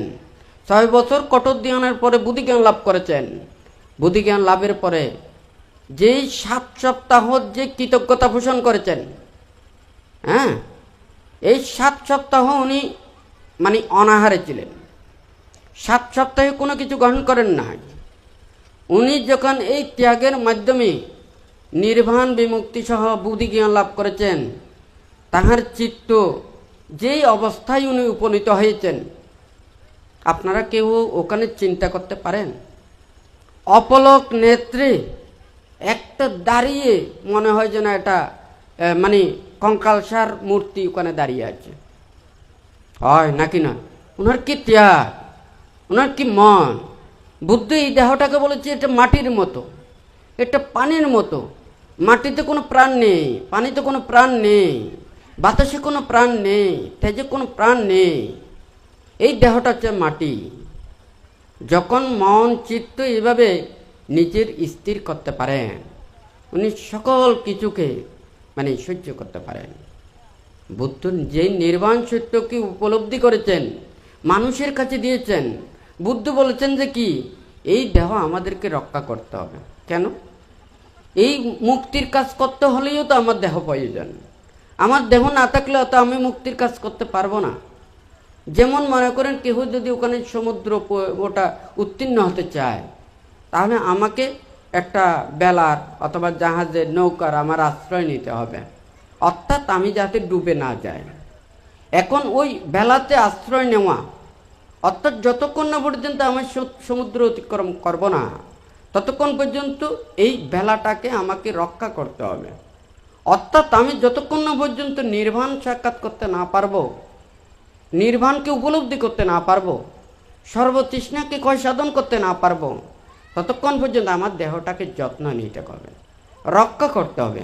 A: 6 বছর কঠোর ধ্যানের পরে বুদ্ধিজ্ঞান লাভ করেছেন। বুদ্ধিজ্ঞান লাভের পরে যেই 7 সপ্তাহ যে কৃতজ্ঞতা পোষণ করেছেন, হ্যাঁ, এই 7 সপ্তাহ উনি মানে অনাহারে ছিলেন। 7 সপ্তাহে কোনো কিছু গ্রহণ করেন না। উনি যখন এই ত্যাগের মাধ্যমে নির্বাণ বিমুক্তি সহ বুদ্ধিজ্ঞান লাভ করেছেন, তাহার চিত্ত যেই অবস্থায় উনি উপনীত হয়েছেন, আপনারা কেউ ওখানে চিন্তা করতে পারেন? অপলক নেত্রে একটা দাঁড়িয়ে মনে হয় যেন এটা মানে কঙ্কালসার মূর্তি ওখানে দাঁড়িয়ে আছে, হয় নাকি না? ওনার কি ত্যাগ, ওনার কি মন! বুদ্ধ এই দেহটাকে বলেছে এটা মাটির মতো, এটা পানির মতো। মাটিতে কোনো প্রাণ নেই, পানিতে কোনো প্রাণ নেই, বাতাসে কোনো প্রাণ নেই, তেজে কোনো প্রাণ নেই। এই দেহটা হচ্ছে মাটি। যখন মন চিত্ত এভাবে নিজের স্থির করতে পারেন, উনি সকল কিছুকে সহ্য করতে পারেন। বুদ্ধ যেই নির্বাণ সত্যকে উপলব্ধি করেছেন, মানুষের কাছে দিয়েছেন, বুদ্ধ বলেছেন যে কি, এই দেহ আমাদেরকে রক্ষা করতে হবে। কেন? এই মুক্তির কাজ করতে হলেও তো আমার দেহ প্রয়োজন। আমার দেহ না থাকলে তো আমি মুক্তির কাজ করতে পারবো না। যেমন মনে করেন কেউ যদি ওখানে সমুদ্র ওটা উত্তীর্ণ হতে চায়, তাহলে আমাকে একটা বেলার অথবা জাহাজের নৌকার আমার আশ্রয় নিতে হবে, অর্থাৎ আমি যাতে ডুবে না যায়। এখন ওই বেলাতে আশ্রয় নেওয়া, অর্থাৎ যতক্ষণ না পর্যন্ত আমি সমুদ্র অতিক্রম করব না, ততক্ষণ পর্যন্ত এই বেলাটাকে আমাকে রক্ষা করতে হবে। অর্থাৎ আমি যতক্ষণ না পর্যন্ত নির্বাণ সাক্ষাৎ করতে না পারবো, নির্বাণকে উপলব্ধি করতে না পারবো, সর্বতৃষ্ণাকে ক্ষয় সাধন করতে না পারবো, ততক্ষণ পর্যন্ত আমার দেহটাকে যত্ন নিতে হবে, রক্ষা করতে হবে।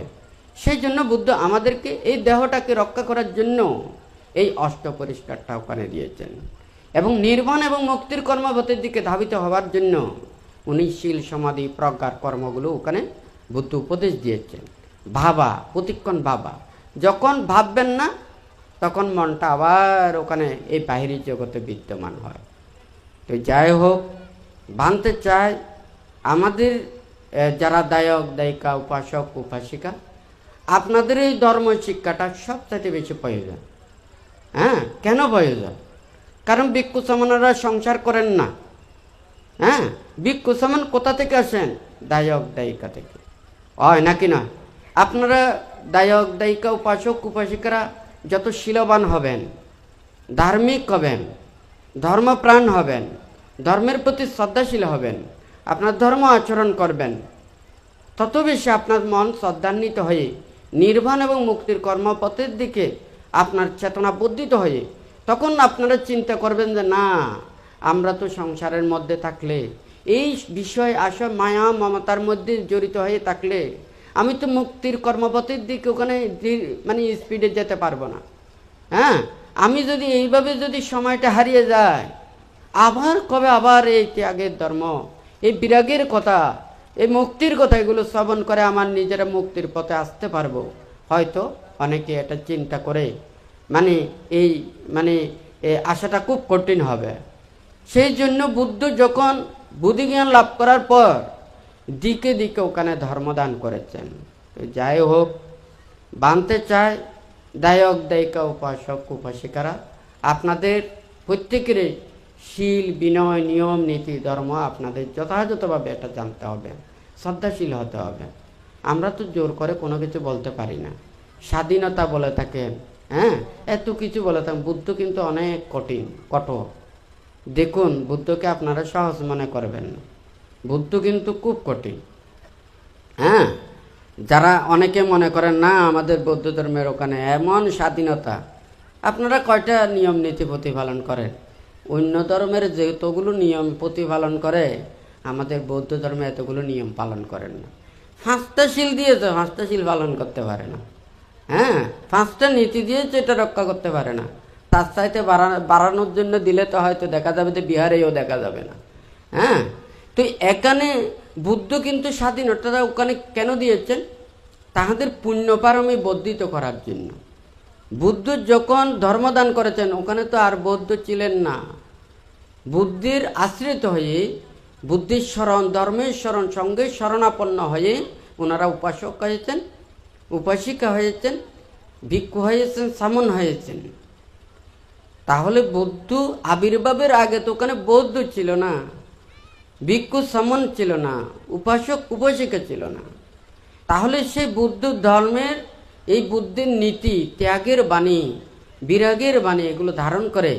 A: সেই জন্য বুদ্ধ আমাদেরকে এই দেহটাকে রক্ষা করার জন্য এই অষ্ট পরিষ্কারটা ওখানে দিয়েছেন। এবং নির্বাণ এবং মুক্তির কর্মপথের দিকে ধাবিত হওয়ার জন্য উনি শীল সমাধি প্রজ্ঞার কর্মগুলো ওখানে বুদ্ধ উপদেশ দিয়েছেন। ভাবা, প্রতিক্ষণ ভাবা। যখন ভাববেন না, তখন মনটা আবার ওখানে এই বাহিরি জগতে বিদ্যমান হয়। তো যাই হোক, ভাঙতে চায় আমাদের যারা দায়ক দায়িকা, উপাসক উপাসিকা, আপনাদের এই ধর্ম শিক্ষাটা সবচাইতে বেশি প্রয়োজন। হ্যাঁ, কেন প্রয়োজন? কারণ ভিক্ষু সমানেরা সংসার করেন না। হ্যাঁ, ভিক্ষু সমান কোথা থেকে আসেন? দায়ক দায়িকা থেকে। হয় নাকি না? আপনারা দায়ক দায়িকা, উপাসক উপাসিকারা যত শীলবান হবেন, ধার্মিক হবেন, ধর্মপ্রাণ হবেন, ধর্মের প্রতি শ্রদ্ধাশীল হবেন, আপনার ধর্ম আচরণ করবেন, তত বেশি আপনার মন শ্রদ্ধান্বিত হয়ে নির্বাণ এবং মুক্তির কর্মপথের দিকে আপনার চেতনা বর্ধিত হয়ে তখন আপনারা চিন্তা করবেন যে না, আমরা তো সংসারের মধ্যে থাকলে, এই বিষয় আশা মায়া মমতার মধ্যে জড়িত হয়ে থাকলে আমি তো মুক্তির কর্মপথের দিকে ওখানে স্পিডে যেতে পারবো না। হ্যাঁ, আমি যদি এইভাবে যদি সময়টা হারিয়ে যায়, আবার কবে আবার এই ত্যাগের ধর্ম, এই বিরাগের কথা, এই মুক্তির কথা এগুলো শ্রবণ করে আমার নিজেরা মুক্তির পথে আসতে পারবো? হয়তো অনেকে এটা চিন্তা করে এই আশাটা খুব কঠিন হবে। সেই জন্য বুদ্ধ যখন বুদ্ধিজ্ঞান লাভ করার পর দিকে দিকে ওখানে ধর্মদান করেছেন। যাই হোক, বানতে চায় দায়ক দায়িকা, উপাসক উপাসিকারা, আপনাদের প্রত্যেকেরই শীল, বিনয়, নিয়ম, নীতি, ধর্ম আপনাদের যথাযথভাবে এটা জানতে হবে, শ্রদ্ধাশীল হতে হবে। আমরা তো জোর করে কোনো কিছু বলতে পারি না। স্বাধীনতা বলে থাকেন, হ্যাঁ, এত কিছু বলে থাকেন। বুদ্ধ কিন্তু অনেক কঠোর। দেখুন, বুদ্ধকে আপনারা সহজ মনে করবেন না, বুদ্ধ কিন্তু খুব কঠিন। হ্যাঁ, যারা অনেকে মনে করেন না আমাদের বৌদ্ধ ধর্মের ওখানে এমন স্বাধীনতা, আপনারা কয়টা নিয়ম নীতি প্রতিপালন করেন? অন্য ধর্মের যেতগুলো নিয়ম প্রতিপালন করে, আমাদের বৌদ্ধ ধর্মে এতগুলো নিয়ম পালন করেন না। 5টা শীল দিয়েছে, 5টা শীল পালন করতে পারে না। হ্যাঁ, 5টা নীতি দিয়েছে, এটা রক্ষা করতে পারে না। তার চাইতে বাড়ানোর জন্য দিলে তো হয়তো দেখা যাবে যে বিহারেও দেখা যাবে না। হ্যাঁ, তো এখানে বুদ্ধ কিন্তু স্বাধীনতা ওখানে কেন দিয়েছেন? তাহাদের পুণ্যপারমী বর্ধিত করার জন্য। বুদ্ধ যখন ধর্মদান করেছেন, ওখানে তো আর বৌদ্ধ ছিলেন না। বুদ্ধির আশ্রিত হয়ে, বুদ্ধির শরণ, ধর্মের শরণ, সঙ্গে শরণাপন্ন হয়ে ওনারা উপাসক হয়েছেন, উপাসিকা হয়েছেন, ভিক্ষু হয়েছেন, সামন হয়েছেন। তাহলে বুদ্ধ আবির্ভাবের আগে তো ওখানে বৌদ্ধ ছিল না, ভিক্ষু সামন ছিল না, উপাসক উপাসিকা ছিল না। তাহলে সেই বুদ্ধ ধর্মের এই বুদ্ধির নীতি, ত্যাগের বাণী, বিরাগের বাণী এগুলো ধারণ করে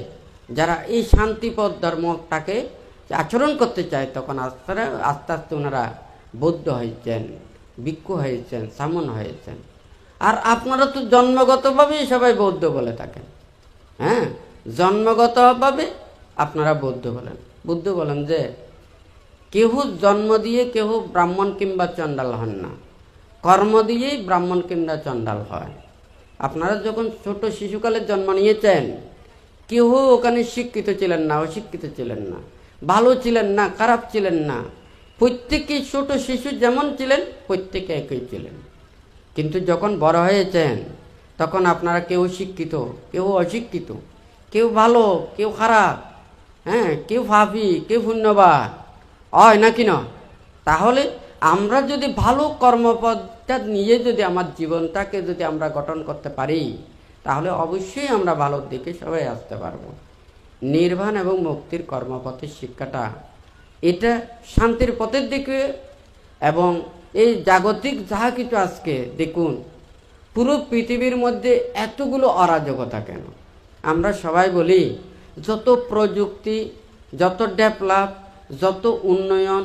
A: যারা এই শান্তিপদ ধর্মটাকে আচরণ করতে চায়, তখন আস্তে আস্তে ওনারা বৌদ্ধ হয়েছেন, ভিক্ষু হয়েছেন, সামন হয়েছেন। আর আপনারা তো জন্মগতভাবেই সবাই বৌদ্ধ বলে থাকেন। হ্যাঁ, জন্মগতভাবে আপনারা বৌদ্ধ বলেন। বুদ্ধ বলেন যে কেহ জন্ম দিয়ে কেহ ব্রাহ্মণ কিংবা চণ্ডাল হন না, কর্ম দিয়েই ব্রাহ্মণ কিংবা চণ্ডাল হয়। আপনারা যখন ছোট শিশুকালে জন্ম নিয়েছেন, কেহ ওখানে শিক্ষিত ছিলেন না, অশিক্ষিত ছিলেন না, ভালো ছিলেন না, খারাপ ছিলেন না, প্রত্যেকে ছোট শিশু যেমন ছিলেন প্রত্যেকে একই ছিলেন, কিন্তু যখন বড় হয়েছেন তখন আপনারা কেউ শিক্ষিত, কেউ অশিক্ষিত, কেউ ভালো, কেউ খারাপ, হ্যাঁ, কেউ পাপী, কেউ পুণ্যবান, হয় নাকি না? তাহলে আমরা যদি ভালো কর্মপদ্ধতি নিয়ে যদি আমার জীবনটাকে যদি আমরা গঠন করতে পারি, তাহলে অবশ্যই আমরা ভালোর দিকে সবাই আসতে পারবো। নির্বাণ এবং মুক্তির কর্মপথের শিক্ষাটা এটা শান্তির পথের দিকে। এবং এই জাগতিক যাহা কিছু আজকে দেখুন, পুরো পৃথিবীর মধ্যে এতগুলো অরাজকতা কেন? আমরা সবাই বলি যত প্রযুক্তি, যত ডেভেলপ, যত উন্নয়ন,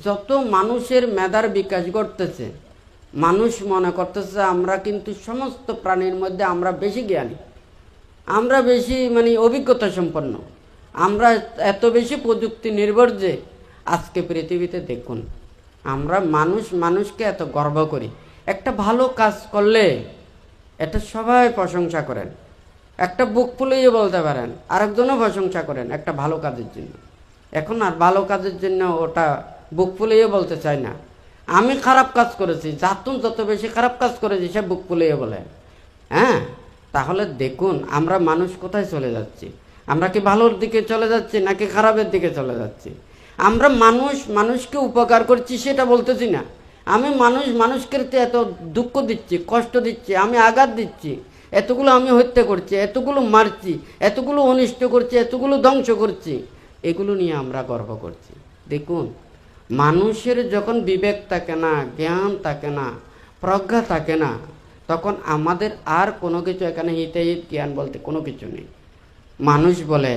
A: যত মানুষের মেধার বিকাশ ঘটতেছে, মানুষ মনে করতেছে আমরা কিন্তু সমস্ত প্রাণীর মধ্যে আমরা বেশি জ্ঞানী, আমরা বেশি অভিজ্ঞতা সম্পন্ন, আমরা এত বেশি প্রযুক্তি নির্ভর যে আজকে পৃথিবীতে দেখুন আমরা মানুষকে এত গর্ব করি। একটা ভালো কাজ করলে এটা সবাই প্রশংসা করেন, একটা বুক ফুলিয়ে বলতে পারেন, আরেকজনও প্রশংসা করেন একটা ভালো কাজের জন্য। এখন আর ভালো কাজের জন্য ওটা বুক ফুলিয়ে বলতে চাই না। আমি খারাপ কাজ করেছি, যত বেশি খারাপ কাজ করেছি সে বুক ফুলিয়ে বলে। হ্যাঁ, তাহলে দেখুন আমরা মানুষ কোথায় চলে যাচ্ছি? আমরা কি ভালোর দিকে চলে যাচ্ছি নাকি খারাপের দিকে চলে যাচ্ছি? আমরা মানুষকে উপকার করছি সেটা বলতেছি না। আমি মানুষকে এত দুঃখ দিচ্ছি, কষ্ট দিচ্ছি, আমি আঘাত দিচ্ছি, এতগুলো আমি হত্যা করছি, এতগুলো মারছি, এতগুলো অনিষ্ট করছি, এতগুলো ধ্বংস করছি, এগুলো নিয়ে আমরা গর্ব করছি। দেখুন মানুষের যখন বিবেক থাকে না, জ্ঞান থাকে না, প্রজ্ঞা থাকে না, তখন আমাদের আর কোনো কিছু এখানে হিতাহিত জ্ঞান বলতে কোনো কিছু নেই। মানুষ বলে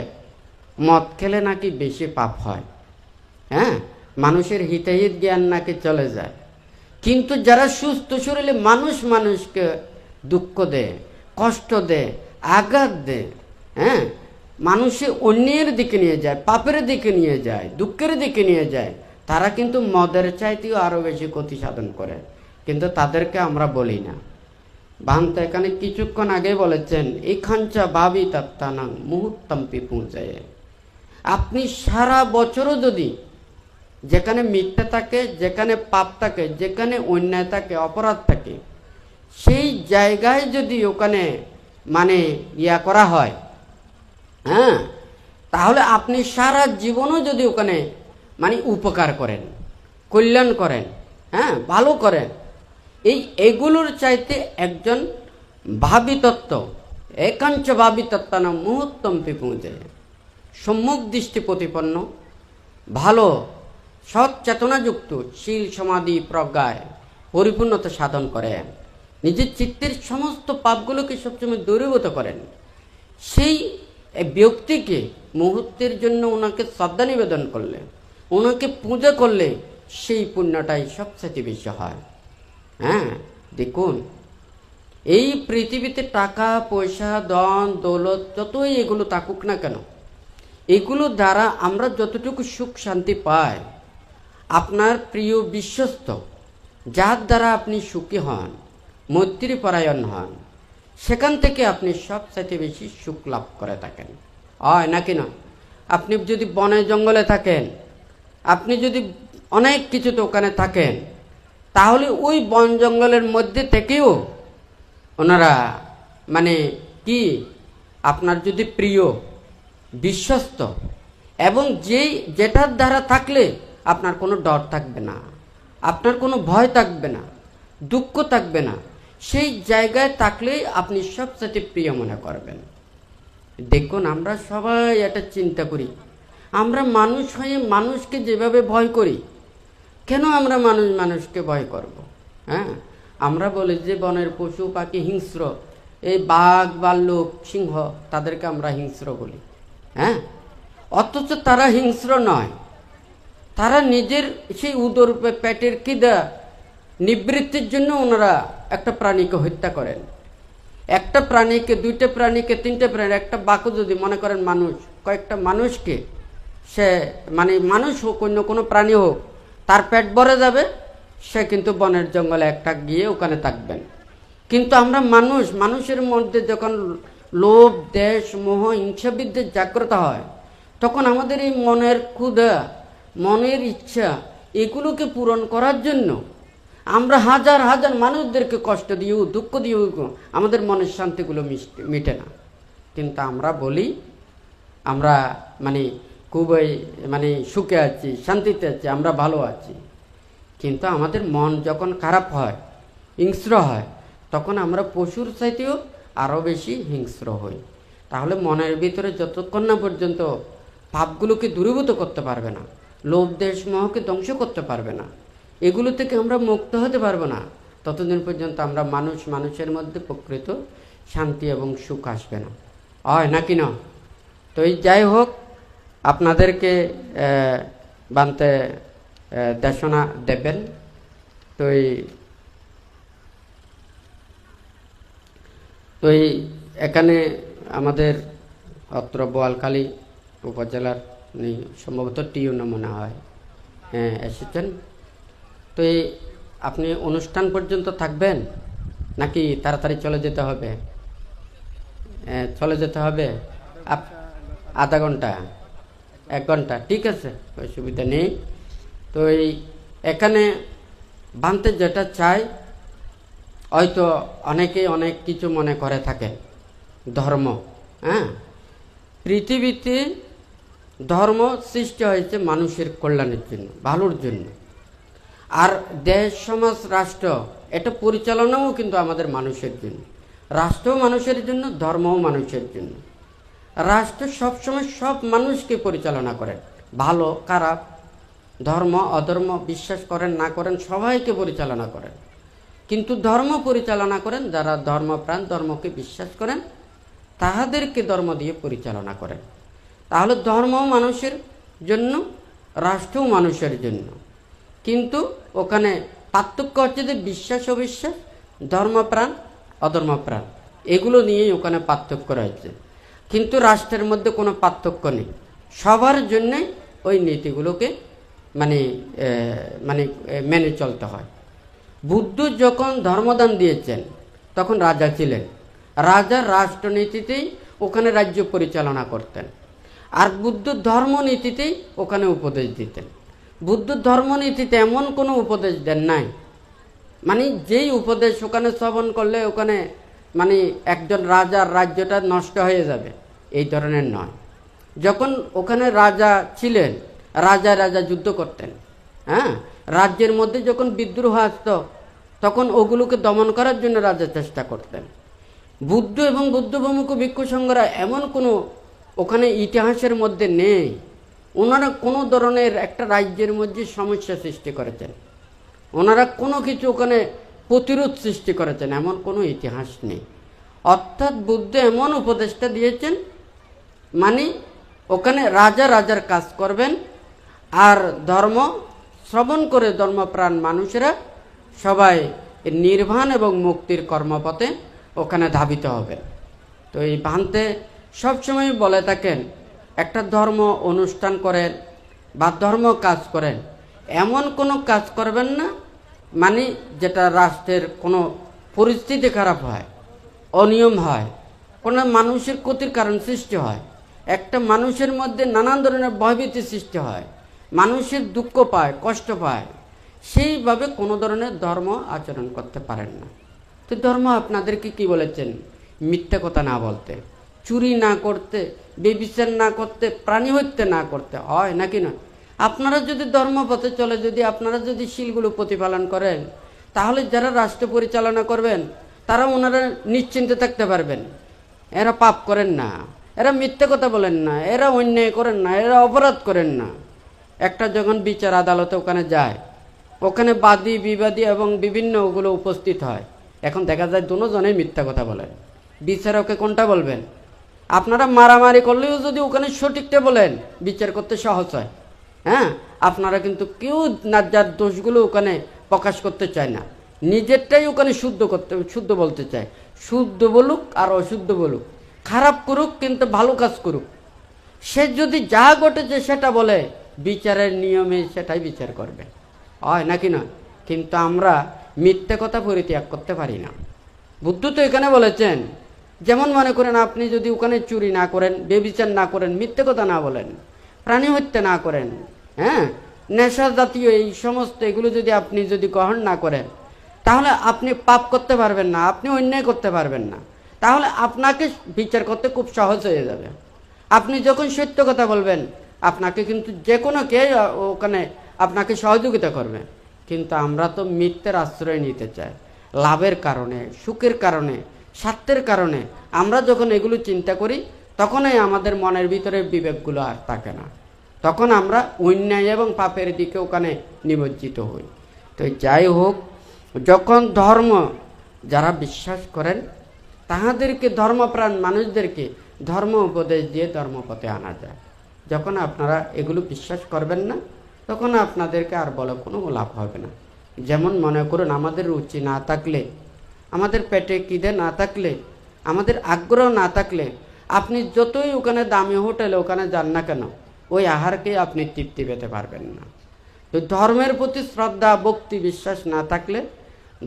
A: মদ খেলে নাকি বেশি পাপ হয়, হ্যাঁ, মানুষের হিতাহিত জ্ঞান নাকি চলে যায়। কিন্তু যারা সুস্থ শরীরে মানুষকে দুঃখ দেয়, কষ্ট দেয়, আঘাত দেয়, হ্যাঁ, মানুষে অন্যের দিকে নিয়ে যায়, পাপের দিকে নিয়ে যায়, দুঃখের দিকে নিয়ে যায়, তারা কিন্তু মদের চাইতেও আরও বেশি ক্ষতি সাধন করে, কিন্তু তাদেরকে আমরা বলি না। ভান্ত এখানে কিছুক্ষণ আগে বলেছেন এখানচা ভাবি তাত্তানাং মুহূর্তম্পি পৌঁছায়। আপনি সারা বছরও যদি যেখানে মিথ্যা থাকে, যেখানে পাপ থাকে, যেখানে অন্যায় থাকে, অপরাধ থাকে, সেই জায়গায় যদি ওখানে ইয়া করা হয়, হ্যাঁ, তাহলে আপনি সারা জীবনও যদি ওখানে উপকার করেন, কল্যাণ করেন, হ্যাঁ, ভালো করেন, এগুলোর চাইতে একজন ভাবিতত্ত্ব একাঞ্চ ভাবিতত্ত্ব না মুহূর্তম্পি পৌঁছে সম্মুখ দৃষ্টি প্রতিপন্ন ভালো সৎ চেতনাযুক্ত শীল সমাধি প্রজ্ঞায় পরিপূর্ণতা সাধন করেন, নিজের চিত্তের সমস্ত পাপগুলোকে সবসময় দূরীভূত করেন, সেই ব্যক্তিকে মুহূর্তের জন্য ওনাকে শ্রদ্ধা নিবেদন করলে, ওনাকে পূজা করলে সেই পুণ্যটাই সবচেয়ে বেশি হয়। হ্যাঁ, দেখুন এই পৃথিবীতে টাকা পয়সা ধন দৌলত যতই এগুলো থাকুক না কেন, এগুলো দ্বারা আমরা যতটুকু সুখ শান্তি পাই, আপনার প্রিয় বিশ্বস্ত যার দ্বারা আপনি সুখী হন, মৈত্রীপরায়ণ হন, সেখান থেকে আপনি সবচাইতে বেশি সুখ লাভ করে থাকেন, হয় নাকি না? আপনি যদি বনে জঙ্গলে থাকেন, আপনি যদি অনেক কিছুতে ওখানে থাকেন, তাহলে ওই বন জঙ্গলের মধ্যে থেকেও ওনারা কি আপনার যদি প্রিয় বিশ্বস্ত এবং যেটার দ্বারা থাকলে আপনার কোনো ডর থাকবে না, আপনার কোনো ভয় থাকবে না, দুঃখ থাকবে না, সেই জায়গায় থাকলেই আপনি সবচেয়ে প্রিয় মনে করবেন। দেখুন আমরা সবাই এটা চিন্তা করি, আমরা মানুষ হয়ে মানুষকে যেভাবে ভয় করি, কেন আমরা মানুষকে ভয় করব? হ্যাঁ, আমরা বলি যে বনের পশু পাখি হিংস্র, এই বাঘ ভাল্লুক সিংহ তাদেরকে আমরা হিংস্র বলি, হ্যাঁ, অথচ তারা হিংস্র নয়, তারা নিজের সেই উদর পেটের খিদা নিবৃত্তির জন্য ওনারা একটা প্রাণীকে হত্যা করেন, একটা প্রাণীকে, দুইটা প্রাণীকে, তিনটে প্রাণী, একটা বাঘও যদি মনে করেন মানুষ, কয়েকটা মানুষকে সে মানুষ হোক অন্য কোনো প্রাণী হোক, তার পেট ভরে যাবে, সে কিন্তু বনের জঙ্গলে একটা গিয়ে ওখানে থাকবেন। কিন্তু আমরা মানুষের মধ্যে যখন লোভ দেশ মোহ হিংসা বিদ্বেষ জাগ্রত হয়, তখন আমাদের এই মনের ক্ষুধা, মনের ইচ্ছা, এগুলোকে পূরণ করার জন্য আমরা হাজার হাজার মানুষদেরকে কষ্ট দিয়েও দুঃখ দিয়েও আমাদের মনের শান্তিগুলো মিটে না। কিন্তু আমরা বলি আমরা মানে খুবই মানে সুখে আছি, শান্তিতে আছি, আমরা ভালো আছি। কিন্তু আমাদের মন যখন খারাপ হয়, হিংস্র হয়, তখন আমরা পশুর চাইতেও আরও বেশি হিংস্র হই। তাহলে মনের ভিতরে যতক্ষণ না পর্যন্ত পাপগুলোকে দূরীভূত করতে পারবে না, লোভ দেশ মোহকে ধ্বংস করতে পারবে না, এগুলো থেকে আমরা মুক্ত হতে পারবো না, ততদিন পর্যন্ত আমরা মানুষের মধ্যে প্রকৃত শান্তি এবং সুখ আসবে না। হয় নাকি না? তো এই যাই হোক, আপনাদেরকে বানতে দেশনা দেবেন। তো এই এখানে আমাদের অত্র বোয়ালখালী উপজেলার সম্ভবত টিউন মনে হয় এসেছেন। তো আপনি অনুষ্ঠান পর্যন্ত থাকবেন নাকি তাড়াতাড়ি চলে যেতে হবে? চলে যেতে হবে আধা ঘন্টা, 1 ঘন্টা, ঠিক আছে, অসুবিধা নেই। তো এখানে বানতে যেটা চাই, হয়তো অনেকেই অনেক কিছু মনে করে থাকেন ধর্ম। পৃথিবীতে ধর্ম সৃষ্টি হয়েছে মানুষের কল্যাণের জন্য, ভালোর জন্য। আর দেশ, সমাজ, রাষ্ট্র এটা পরিচালনাও কিন্তু আমাদের মানুষের জন্য। রাষ্ট্রও মানুষের জন্য, ধর্মও মানুষের জন্য। রাষ্ট্র সবসময় সব মানুষকে পরিচালনা করেন, ভালো খারাপ, ধর্ম অধর্ম, বিশ্বাস করেন না করেন, সবাইকে পরিচালনা করেন। কিন্তু ধর্ম পরিচালনা করেন যারা ধর্মপ্রাণ, ধর্মকে বিশ্বাস করেন, তাহাদেরকে ধর্ম দিয়ে পরিচালনা করেন। তাহলে ধর্মও মানুষের জন্য, রাষ্ট্রও মানুষের জন্য। কিন্তু ওখানে পার্থক্য হচ্ছে যে বিশ্বাস অবিশ্বাস, ধর্মপ্রাণ অধর্মপ্রাণ, এগুলো নিয়েই ওখানে পার্থক্য রয়েছে। কিন্তু রাষ্ট্রের মধ্যে কোনো পার্থক্য নেই, সবার জন্যে ওই নীতিগুলোকে মানে মেনে চলতে হয়। বুদ্ধ যখন ধর্মদান দিয়েছেন তখন রাজা ছিলেন, রাজা রাষ্ট্রনীতিতেই ওখানে রাজ্য পরিচালনা করতেন। আর বুদ্ধ ধর্মনীতিতেই ওখানে উপদেশ দিতেন। বুদ্ধ ধর্মনীতিতে এমন কোনো উপদেশ দেন নাই মানে যেই উপদেশ ওখানে শ্রবণ করলে ওখানে মানে একজন রাজার রাজ্যটা নষ্ট হয়ে যাবে, এই ধরনের নয়। যখন ওখানে রাজা ছিলেন, রাজা যুদ্ধ করতেন। রাজ্যের মধ্যে যখন বিদ্রোহ আসতো তখন ওগুলোকে দমন করার জন্য রাজা চেষ্টা করতেন। বুদ্ধ এবং বুদ্ধপ্রমুখ ভিক্ষু সংঘরা এমন কোনো ওখানে ইতিহাসের মধ্যে নেই ওনারা কোনো ধরনের একটা রাজ্যের মধ্যে সমস্যা সৃষ্টি করেছেন, ওনারা কোনো কিছু ওখানে প্রতিরোধ সৃষ্টি করেছেন, এমন কোনো ইতিহাস নেই। অর্থাৎ বুদ্ধ এমন উপদেশটা দিয়েছেন মানে ওখানে রাজার কাজ করবেন, আর ধর্ম শ্রবণ করে ধর্মপ্রাণ মানুষেরা সবাই নির্বাণ এবং মুক্তির কর্মপথে ওখানে ধাবিত হবেন। তো এই ভান্তে সবসময় বলে থাকেন, একটা ধর্ম অনুষ্ঠান করেন বা ধর্ম কাজ করেন, এমন কোনো কাজ করবেন না মানে যেটা রাষ্ট্রের কোনো পরিস্থিতি খারাপ হয়, অনিয়ম হয়, কোনো মানুষের ক্ষতির কারণ সৃষ্টি হয়, একটা মানুষের মধ্যে নানান ধরনের ভয়ভীতি সৃষ্টি হয়, মানুষের দুঃখ পায়, কষ্ট পায়, সেইভাবে কোনো ধরনের ধর্ম আচরণ করতে পারেন না। তো ধর্ম আপনাদেরকে কি বলেছেন? মিথ্যা কথা না বলতে, চুরি না করতে, বেবিচার না করতে, প্রাণী হত্যা না করতে, হয় নাকি না? আপনারা যদি ধর্মপথে চলে যদি আপনারা যদি শীলগুলো প্রতিপালন করেন, তাহলে যারা রাষ্ট্র পরিচালনা করবেন তারা ওনারা নিশ্চিন্তে থাকতে পারবেন। এরা পাপ করেন না, এরা মিথ্যা কথা বলেন না, এরা অন্যায় করেন না, এরা অপরাধ করেন না। একটা যখন বিচার আদালতে ওখানে যায়, ওখানে বাদী বিবাদী এবং বিভিন্ন ওগুলো উপস্থিত হয়, এখন দেখা যায় দুজনেই মিথ্যা কথা বলেন। বিচারকে কোনটা বলবেন? আপনারা মারামারি করলেও যদি ওখানে সঠিকটা বলেন বিচার করতে সহজ হয়। আপনারা কিন্তু কেউ যার দোষগুলো ওখানে প্রকাশ করতে চায় না, নিজেরটাই ওখানে শুদ্ধ বলতে চায়। শুদ্ধ বলুক আর অশুদ্ধ বলুক, খারাপ করুক কিন্তু ভালো কাজ করুক, সে যদি যা ঘটেছে সেটা বলে বিচারের নিয়মে সেটাই বিচার করবে, হয় নাকি না? কিন্তু আমরা মিথ্যা কথা পরিত্যাগ করতে পারি না। বুদ্ধ তো এখানে বলেছেন, যেমন মনে করেন আপনি যদি ওখানে চুরি না করেন, বেবিচার না করেন, মিথ্যে কথা না বলেন, প্রাণী হত্যা না করেন, নেশা জাতীয় এই সমস্ত এগুলো যদি আপনি যদি গ্রহণ না করেন, তাহলে আপনি পাপ করতে পারবেন না, আপনি অন্যায় করতে পারবেন না। তাহলে আপনাকে বিচার করতে খুব সহজ হয়ে যাবে। আপনি যখন সত্য কথা বলবেন, আপনাকে কিন্তু যে কোনো কে ওখানে আপনাকে সহযোগিতা করবে। কিন্তু আমরা তো মিথ্যের আশ্রয় নিতে চাই, লাভের কারণে, সুখের কারণে, স্বার্থের কারণে। আমরা যখন এগুলো চিন্তা করি, তখনই আমাদের মনের ভিতরে বিবেকগুলো আর থাকে না, তখন আমরা অন্যায় এবং পাপের দিকে ওখানে নিমজ্জিত হই। তো যাই হোক, যখন ধর্ম যারা বিশ্বাস করেন তাহাদেরকে, ধর্মপ্রাণ মানুষদেরকে ধর্ম উপদেশ দিয়ে ধর্মপথে আনা যায়। যখন আপনারা এগুলো বিশ্বাস করবেন না, তখন আপনাদেরকে আর বলে কোনো লাভ হবে না। যেমন মনে করুন, আমাদের রুচি না থাকলে, আমাদের পেটে খিদে না থাকলে, আমাদের আগ্রহ না থাকলে, আপনি যতই ওখানে দামি হোটেলে ওখানে যান না কেন, ওই আহারকে আপনি তৃপ্তি পেতে পারবেন না। তো ধর্মের প্রতি শ্রদ্ধা, ভক্তি, বিশ্বাস না থাকলে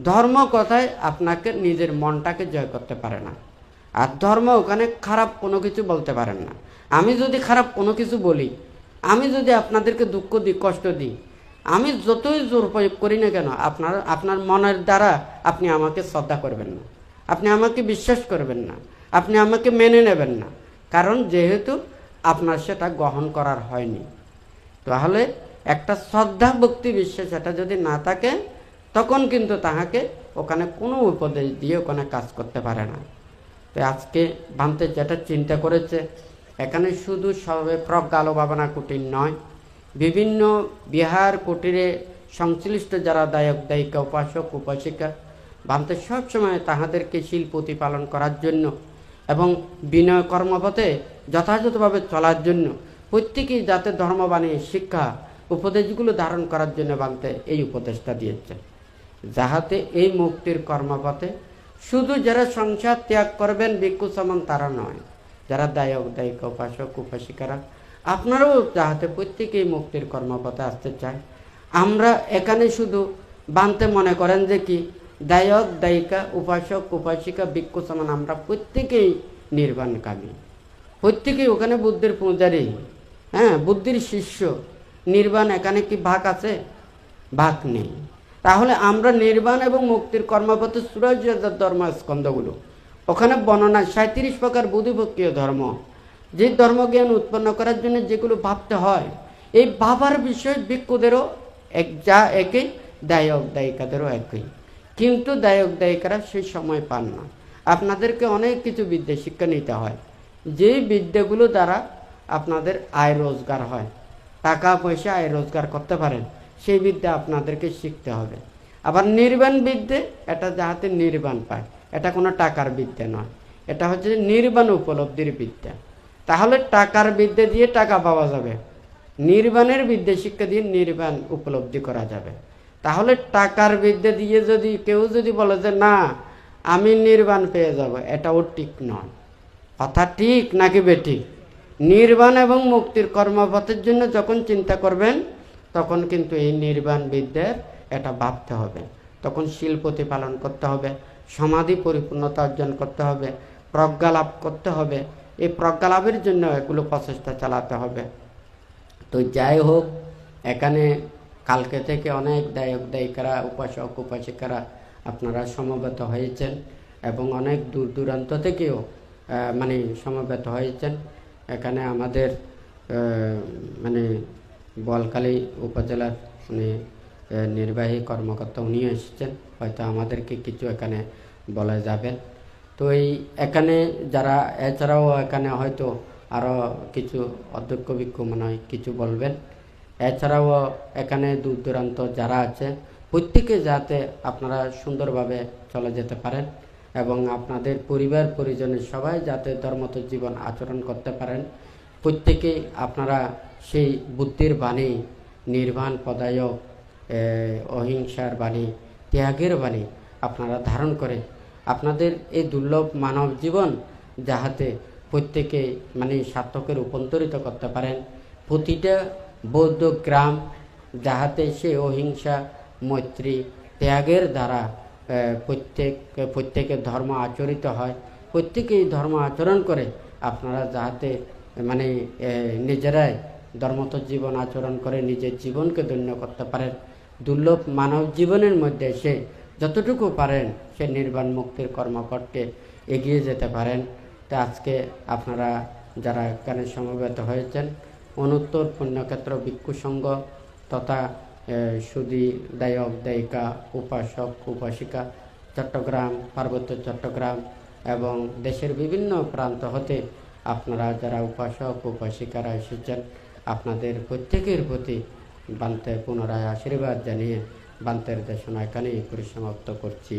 A: ধর্ম কথায় আপনাকে নিজের মনটাকে জয় করতে পারে না। আর ধর্ম ওখানে খারাপ কোনো কিছু বলতে পারেন না। আমি যদি খারাপ কোনো কিছু বলি, আমি যদি আপনাদেরকে দুঃখ দিই, কষ্ট দিই, আমি যতই জোর প্রয়োগ করি না কেন, আপনার মনের দ্বারা আপনি আমাকে শ্রদ্ধা করবেন না, আপনি আমাকে বিশ্বাস করবেন না, আপনি আমাকে মেনে নেবেন না। কারণ যেহেতু আপনার সেটা গ্রহণ করার হয়নি। তাহলে একটা শ্রদ্ধা, ভক্তি, বিশ্বাস এটা যদি না থাকে, তখন কিন্তু তাহাকে ওখানে কোনো উপদেশ দিয়ে ওখানে কাজ করতে পারে না। তো আজকে ভান্তে যেটা চিন্তা করেছে, এখানে শুধু সবে প্রজ্ঞালো ভাবনা কুটির নয়, বিভিন্ন বিহার কুটিরে সংশ্লিষ্ট যারা দায়ক দায়িকা, উপাসক উপাসিকা, ভান্তে সবসময় তাহাদেরকে শীল প্রতিপালন করার জন্য এবং বিনয় কর্মপথে যথাযথভাবে চলার জন্য, প্রত্যেকেই যাতে ধর্মবাণী, শিক্ষা, উপদেশগুলো ধারণ করার জন্য ভান্তে এই উপদেশটা দিয়েছে, যাহাতে এই মুক্তির কর্মপথে শুধু যারা সংসার ত্যাগ করবেন ভিক্ষু সমান তারা নয়, যারা দায়ক দায়িকা, উপাসক উপাসিকারা, আপনারাও যাহাতে প্রত্যেকেই মুক্তির কর্মপথে আসতে চায়। আমরা এখানে শুধু বানতে মনে করেন যে কি দায়ক দায়িকা, উপাসক উপাসিকা, ভিক্ষু সমান আমরা প্রত্যেকেই নির্বাণকামী, প্রত্যেকেই ওখানে বুদ্ধির পূজারী, হ্যাঁ, বুদ্ধির শিষ্য। নির্বাণ এখানে কি ভাগ আছে? ভাগ নেই। তাহলে আমরা নির্বাণ এবং মুক্তির কর্মপথে ৮৪,০০০ ধর্ম স্কন্ধগুলো, ওখানে বর্ণনা ৩৭ প্রকার বুদ্ধিপক্ষীয় ধর্ম, যে ধর্মজ্ঞান উৎপন্ন করার জন্য যেগুলো ভাবতে হয়, এই ভাবার বিষয় ভিক্ষুদেরও যা একই, দায়ক দায়িকাদেরও একই। কিন্তু দায়ক দায়িকারা সেই সময় পান না। আপনাদেরকে অনেক কিছু বিদ্যা শিক্ষা নিতে হয়, যেই বিদ্যাগুলো দ্বারা আপনাদের আয় রোজগার হয়, টাকা পয়সা আয় রোজগার করতে পারেন, সেই বিদ্যা আপনাদেরকে শিখতে হবে। আবার নির্বাণ বিদ্যে, এটা যাহাতে নির্বাণ পায়, এটা কোনো টাকার বিদ্যা নয়, এটা হচ্ছে নির্বাণ উপলব্ধির বিদ্যা। তাহলে টাকার বিদ্যা দিয়ে টাকা পাওয়া যাবে, নির্বাণের বিদ্যা শিক্ষা দিয়ে নির্বাণ উপলব্ধি করা যাবে। তাহলে টাকার বিদ্যা দিয়ে যদি কেউ যদি বলে যে না আমি নির্বাণ পেয়ে যাব, এটাও ঠিক নয়। কথা ঠিক নাকি বেঠিক? নির্বাণ এবং মুক্তির কর্মপথের জন্য যখন চিন্তা করবেন, তখন কিন্তু এই নির্বাণ বিদ্যার এটা ভাবতে হবে। তখন শীল প্রতিপালন করতে হবে, সমাধি পরিপূর্ণতা অর্জন করতে হবে, প্রজ্ঞা লাভ করতে হবে। এই প্রজ্ঞা লাভের জন্য এগুলো প্রচেষ্টা চালাতে হবে। তো যাই হোক, এখানে কালকে থেকে অনেক দায়ক দায়িকারা, উপাসক উপাসিকারা আপনারা সমবেত হয়েছেন এবং অনেক দূর দূরান্ত থেকেও মানে সমবেত হয়েছেন। এখানে আমাদের মানে বোয়ালখালী উপজেলার মানে নির্বাহী কর্মকর্তা উনিও এসেছেন, হয়তো আমাদেরকে কিছু এখানে বলা যাবেন। তো এই এখানে যারা, এছাড়াও এখানে হয়তো আরও কিছু অধ্যক্ষ ভিক্ষু মনে হয় কিছু বলবেন। এছাড়াও এখানে দূর দূরান্ত যারা আছে, প্রত্যেকে যাতে আপনারা সুন্দরভাবে চলে যেতে পারেন এবং আপনাদের পরিবার পরিজনের সবাই যাতে ধর্মত জীবন আচরণ করতে পারেন, প্রত্যেকেই আপনারা সেই বুদ্ধির বাণী, নির্বাণ পদায়ক, অহিংসার বাণী, ত্যাগের বাণী আপনারা ধারণ করে আপনাদের এই দুর্লভ মানব জীবন যাহাতে প্রত্যেকে মানে সার্থকে রূপান্তরিত করতে পারেন। প্রতিটা বৌদ্ধ গ্রাম যাহাতে সে অহিংসা, মৈত্রী, ত্যাগের দ্বারা প্রত্যেকের ধর্ম আচরিত হয়, প্রত্যেকেই ধর্ম আচরণ করে আপনারা যাহাতে মানে নিজেরাই ধর্মত জীবন আচরণ করে নিজের জীবনকে ধন্য করতে পারেন। দুর্লভ মানব জীবনের মধ্যে সে যতটুকু পারেন সে নির্বাণ মুক্তির কর্ম করতে এগিয়ে যেতে পারেন। তো আজকে আপনারা যারা এখানে সমবেত হয়েছেন, অনুত্তর পুণ্যক্ষেত্র ভিক্ষু সংঘ তথা সুধী দায়ক দায়িকা উপাসক উপাসিকা চট্টগ্রাম, পার্বত্য চট্টগ্রাম এবং দেশের বিভিন্ন প্রান্ত হতে আপনারা যারা উপাসক উপাসিকারা এসেছেন, আপনাদের প্রত্যেকের প্রতি বান্তে পুনরায় আশীর্বাদ জানিয়ে বান্তের দেশনা এখানেই পরিসমাপ্ত করছি।